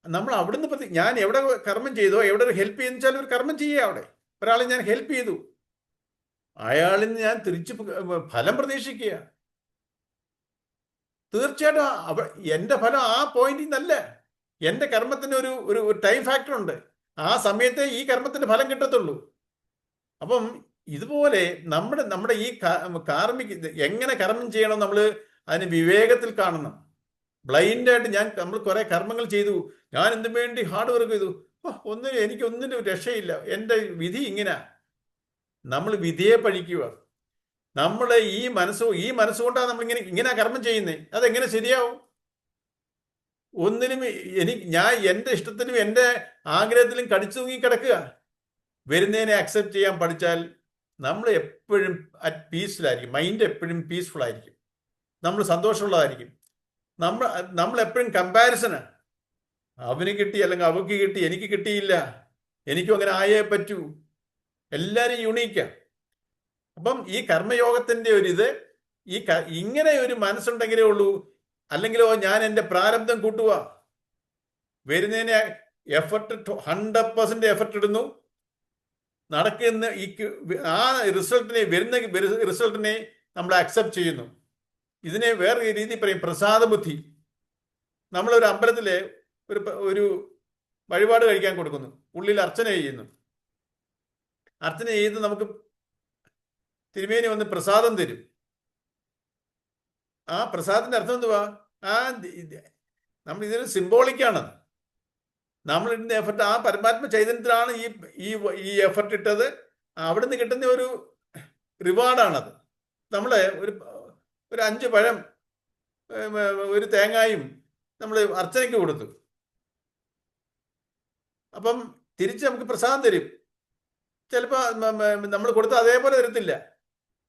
നമ്മൾ അവിടുന്ന് ഞാൻ എവിടെ കർമ്മം ചെയ്തോ, എവിടെ ഒരു ഹെൽപ്പ് ചെയ്യുന്ന വെച്ചാൽ ഒരു കർമ്മം ചെയ്യുക. അവിടെ ഒരാളെ ഞാൻ ഹെൽപ്പ് ചെയ്തു, അയാളിൽ നിന്ന് ഞാൻ തിരിച്ച് ഫലം പ്രതീക്ഷിക്കുക. തീർച്ചയായിട്ടും എൻ്റെ ഫലം ആ പോയിന്റിൽ നിന്നല്ല. എൻ്റെ കർമ്മത്തിന് ഒരു ടൈം ഫാക്ടർ ഉണ്ട്. ആ സമയത്തെ ഈ കർമ്മത്തിന്റെ ഫലം കിട്ടത്തുള്ളൂ. അപ്പം ഇതുപോലെ നമ്മുടെ ഈ കാർമ്മിക എങ്ങനെ കർമ്മം ചെയ്യണം, നമ്മൾ അതിന് വിവേകത്തിൽ കാണണം. ബ്ലൈൻഡായിട്ട് നമ്മൾ കുറെ കർമ്മങ്ങൾ ചെയ്തു, ഞാൻ എന്തിനു വേണ്ടി ഹാർഡ് വർക്ക് ചെയ്തു, എനിക്കൊന്നിനും രക്ഷയില്ല, എൻ്റെ വിധി ഇങ്ങനെ. നമ്മൾ വിധിയെ പഴിക്കുക. നമ്മുടെ ഈ മനസ്സുകൊണ്ടാണ് നമ്മൾ ഇങ്ങനെ കർമ്മം ചെയ്യുന്നത്. അതെങ്ങനെ ശരിയാവും? ഒന്നിനും ഞാൻ എൻ്റെ ഇഷ്ടത്തിനും എൻ്റെ ആഗ്രഹത്തിലും കടിച്ചു തൂങ്ങി കിടക്കുക. വരുന്നതിനെ അക്സെപ്റ്റ് ചെയ്യാൻ പഠിച്ചാൽ നമ്മൾ എപ്പോഴും അറ്റ് പീസിലായിരിക്കും. മൈൻഡ് എപ്പോഴും പീസ്ഫുൾ ആയിരിക്കും, നമ്മൾ സന്തോഷമുള്ളതായിരിക്കും. നമ്മൾ എപ്പോഴും കമ്പാരിസനാണ്. അവന് കിട്ടി അല്ലെങ്കിൽ അവൾക്ക് കിട്ടി, എനിക്ക് കിട്ടിയില്ല, എനിക്കും അങ്ങനെ ആയേ പറ്റൂ. എല്ലാവരും യുണീക്കാണ്. അപ്പം ഈ കർമ്മയോഗത്തിന്റെ ഇങ്ങനെ ഒരു മനസ്സുണ്ടെങ്കിലേ ഉള്ളൂ. അല്ലെങ്കിലോ ഞാൻ എൻ്റെ പ്രാരബ്ധം കൂട്ടുക, വരുന്നതിനെ എഫർട്ട് 100% എഫർട്ട് ഇടുന്നു, നടക്കുന്ന ആ വരുന്ന റിസൾട്ടിനെ നമ്മൾ അക്സെപ്റ്റ് ചെയ്യുന്നു. ഇതിനെ വേറെ രീതി പറയും പ്രസാദ ബുദ്ധി. നമ്മളൊരു അമ്പലത്തിലെ ഒരു വഴിപാട് കഴിക്കാൻ കൊടുക്കുന്നു, ഉള്ളിൽ അർച്ചന ചെയ്യുന്നു. അർച്ചന ചെയ്ത് നമുക്ക് തിരുമേനി വന്ന് പ്രസാദം തരും. ആ പ്രസാദത്തിന്റെ അർത്ഥം എന്തുവാ? നമ്മൾ ഇതിന് സിംബോളിക്കാണ്. നമ്മൾ ഇടുന്ന എഫർട്ട് ആ പരമാത്മ ചൈതന്യത്തിലാണ് ഈ എഫർട്ട് ഇട്ടത്. അവിടുന്ന് കിട്ടുന്ന ഒരു റിവാർഡാണത്. നമ്മളെ ഒരു 5 പഴം ഒരു തേങ്ങായും നമ്മൾ അർച്ചനയ്ക്ക് കൊടുത്തു. അപ്പം തിരിച്ച് നമുക്ക് പ്രസാദം തരും. ചിലപ്പോൾ നമ്മൾ കൊടുത്ത അതേപോലെ തരത്തില്ല.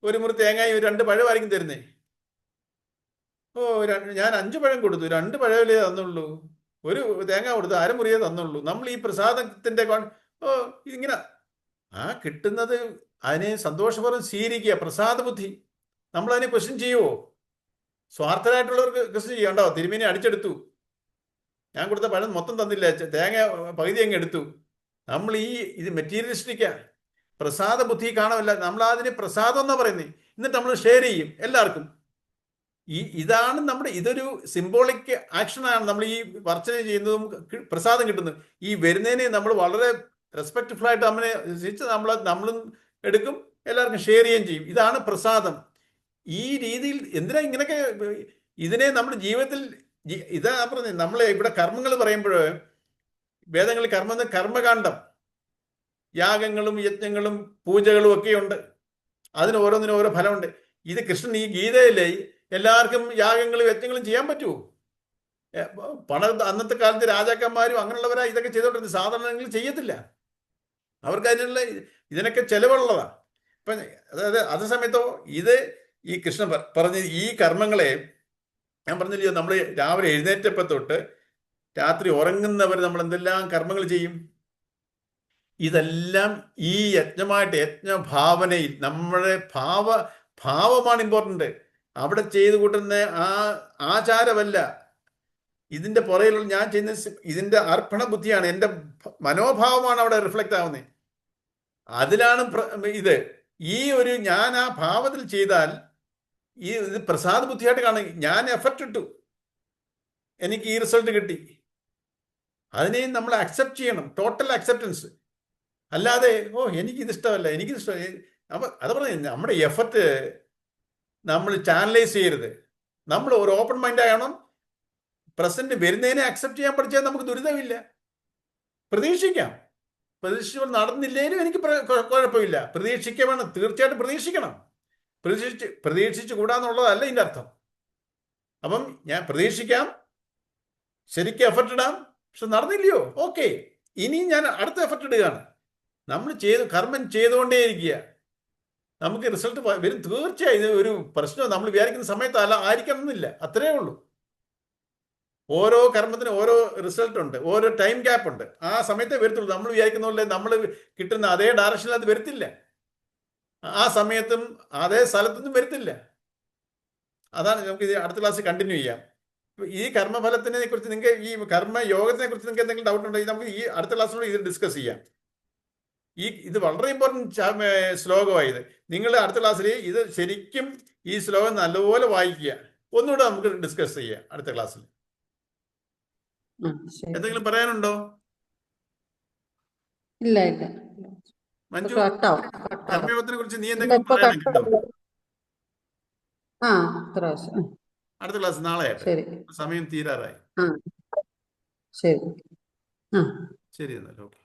ഒരു മുറി തേങ്ങായും 2 പഴമായിരിക്കും തരുന്നേ. ഞാൻ 5 പഴം കൊടുത്തു, 2 പഴമല്ലേ തന്നുള്ളൂ, ഒരു തേങ്ങ കൊടുത്ത് അരമുറിയേ തന്നുള്ളൂ. നമ്മൾ ഈ പ്രസാദത്തിന്റെ ഓ ഇങ്ങനെ ആ കിട്ടുന്നത് അതിനെ സന്തോഷപൂർവ്വം സ്വീകരിക്കുക. പ്രസാദ ബുദ്ധി. നമ്മൾ അതിനെ ക്വസ്റ്റ്യൻ ചെയ്യുവോ? സ്വാർത്ഥരായിട്ടുള്ളവർക്ക് ക്വസ്റ്റ്യൻ ചെയ്യണ്ടോ? തിരുമേനി അടിച്ചെടുത്തു, ഞാൻ കൊടുത്ത പഴം മൊത്തം തന്നില്ല, തേങ്ങ പകുതി അങ്ങ് എടുത്തു. നമ്മൾ ഇത് മെറ്റീരിയലിസ്റ്റിക്കാ. പ്രസാദ ബുദ്ധി കാണുമല്ല, നമ്മൾ അതിന് പ്രസാദം എന്നാ പറയുന്നത്. എന്നിട്ട് നമ്മൾ ഷെയർ ചെയ്യും എല്ലാവർക്കും. ഇതാണ് ഇതൊരു സിംബോളിക് ആക്ഷനാണ്. നമ്മൾ ഈ വർച്ചന ചെയ്യുന്നതും പ്രസാദം കിട്ടുന്നതും. ഈ വരുന്നതിനെ നമ്മൾ വളരെ റെസ്പെക്റ്റ്ഫുൾ ആയിട്ട് നമ്മളെ നമ്മളും എടുക്കും, എല്ലാവർക്കും ഷെയർ ചെയ്യുകയും ചെയ്യും. ഇതാണ് പ്രസാദം. ഈ രീതിയിൽ എന്തിനാ ഇങ്ങനെയൊക്കെ ഇതിനെ നമ്മുടെ ജീവിതത്തിൽ ഇതാ പറഞ്ഞത്. നമ്മൾ ഇവിടെ കർമ്മങ്ങൾ പറയുമ്പോൾ വേദങ്ങളിൽ കർമ്മകാന്ഡം, യാഗങ്ങളും യജ്ഞങ്ങളും പൂജകളും ഒക്കെയുണ്ട്. അതിന് ഓരോന്നിനും ഓരോ ഫലമുണ്ട്. ഇത് കൃഷ്ണൻ ഈ ഗീതയിലെ എല്ലാവർക്കും യാഗങ്ങളും യജ്ഞങ്ങളും ചെയ്യാൻ പറ്റുമോ? അന്നത്തെ കാലത്ത് രാജാക്കന്മാരും അങ്ങനെയുള്ളവരാ ഇതൊക്കെ ചെയ്തോണ്ടിരുന്നത്. സാധാരണ ചെയ്യത്തില്ല. അവർക്ക് അതിനുള്ള ഇതിനൊക്കെ ചെലവുള്ളതാ. ഇപ്പം അതായത് അതേ സമയത്തോ ഈ കൃഷ്ണൻ പറഞ്ഞ ഈ കർമ്മങ്ങളെ ഞാൻ പറഞ്ഞില്ലയോ, നമ്മൾ രാവിലെ എഴുന്നേറ്റപ്പോൾ തൊട്ട് രാത്രി ഉറങ്ങുന്നവർ നമ്മൾ എന്തെല്ലാം കർമ്മങ്ങൾ ചെയ്യും. ഇതെല്ലാം ഈ യജ്ഞഭാവനയിൽ നമ്മുടെ ഭാവമാണ് ഇമ്പോർട്ടൻ്റ്. അവിടെ ചെയ്തു കൂട്ടുന്ന ആ ആചാരമല്ല. ഇതിന്റെ പുറകിലുള്ള ഞാൻ ചെയ്യുന്ന ഇതിന്റെ അർപ്പണ ബുദ്ധിയാണ്, എൻ്റെ മനോഭാവമാണ് അവിടെ റിഫ്ലക്റ്റ് ആവുന്നത്. അതിലാണ് ഞാൻ ആ ഭാവത്തിൽ ചെയ്താൽ ഇത് പ്രസാദ ബുദ്ധിയായിട്ട് കാണും. ഞാൻ എഫർട്ട് ഇട്ടു, എനിക്ക് ഈ റിസൾട്ട് കിട്ടി. അതിനെയും നമ്മൾ അക്സെപ്റ്റ് ചെയ്യണം, ടോട്ടൽ അക്സെപ്റ്റൻസ്. അല്ലാതെ എനിക്കിത് ഇഷ്ടമല്ല, അത് പറഞ്ഞ നമ്മുടെ എഫർട്ട് നമ്മൾ ചാനലൈസ് ചെയ്യരുത്. നമ്മൾ ഒരു ഓപ്പൺ മൈൻഡ് ആകണം. പ്രസന്റ് വരുന്നതിനെ അക്സെപ്റ്റ് ചെയ്യാൻ പഠിച്ചാൽ നമുക്ക് ദുരിതമില്ല. പ്രതീക്ഷിക്കാം. പ്രതീക്ഷിച്ച് നടന്നില്ലേലും എനിക്ക് കുഴപ്പമില്ല. വേണം, തീർച്ചയായിട്ടും പ്രതീക്ഷിക്കണം. പ്രതീക്ഷിച്ച് കൂടാന്നുള്ളതല്ല ഇതിൻ്റെ അർത്ഥം. അപ്പം ഞാൻ പ്രതീക്ഷിക്കാം, ശരിക്കും എഫർട്ട് ഇടാം. പക്ഷെ നടന്നില്ലയോ, ഓക്കെ, ഇനിയും ഞാൻ അടുത്ത എഫർട്ട് ഇടുകയാണ്. നമ്മൾ കർമ്മം ചെയ്തുകൊണ്ടേയിരിക്കുക. നമുക്ക് റിസൾട്ട് വരും തീർച്ചയായും. ഇത് ഒരു പ്രശ്നം നമ്മൾ വിചാരിക്കുന്ന സമയത്ത് ആയിരിക്കണം എന്നില്ല, അത്രേ ഉള്ളൂ. ഓരോ കർമ്മത്തിനും ഓരോ റിസൾട്ട് ഉണ്ട്, ഓരോ ടൈം ഗ്യാപ്പ് ഉണ്ട്. ആ സമയത്തേ വരത്തുള്ളൂ. നമ്മൾ വിചാരിക്കുന്ന പോലെ നമ്മൾ കിട്ടുന്ന അതേ ഡയറക്ഷനിൽ അത് വരത്തില്ല. ആ സമയത്തും അതേ സ്ഥലത്തൊന്നും വരത്തില്ല. അതാണ് നമുക്ക് ഇത് അടുത്ത ക്ലാസ്സിൽ കണ്ടിന്യൂ ചെയ്യാം. ഈ കർമ്മഫലത്തിനെ കുറിച്ച് നിങ്ങൾക്ക്, ഈ കർമ്മയോഗത്തിനെ കുറിച്ച് നിങ്ങൾക്ക് എന്തെങ്കിലും ഡൗട്ട് ഉണ്ടെങ്കിൽ നമുക്ക് ഈ അടുത്ത ക്ലാസ്സിലൂടെ ഇത് ഡിസ്കസ് ചെയ്യാം. ഇത് വളരെ ഇമ്പോർട്ടൻറ്റ് ശ്ലോകമായത്. നിങ്ങൾ അടുത്ത ക്ലാസ്സിൽ ഇത് ശരിക്കും ഈ ശ്ലോകം നല്ലപോലെ വായിക്കുക. ഒന്നുകൂടെ നമുക്ക് ഡിസ്കസ് ചെയ്യാം അടുത്ത ക്ലാസ്സിൽ. എന്തെങ്കിലും പറയാനുണ്ടോ? ഇല്ല. മഞ്ജു, കർമ്മയോഗത്തിനെ കുറിച്ച് നീ എന്തെങ്കിലും പറയാനുണ്ടോ? അടുത്ത ക്ലാസ് നാളെ ആയിട്ട്. സമയം തീരാറായി. ശരി. ശരി എന്നാൽ ഓക്കെ.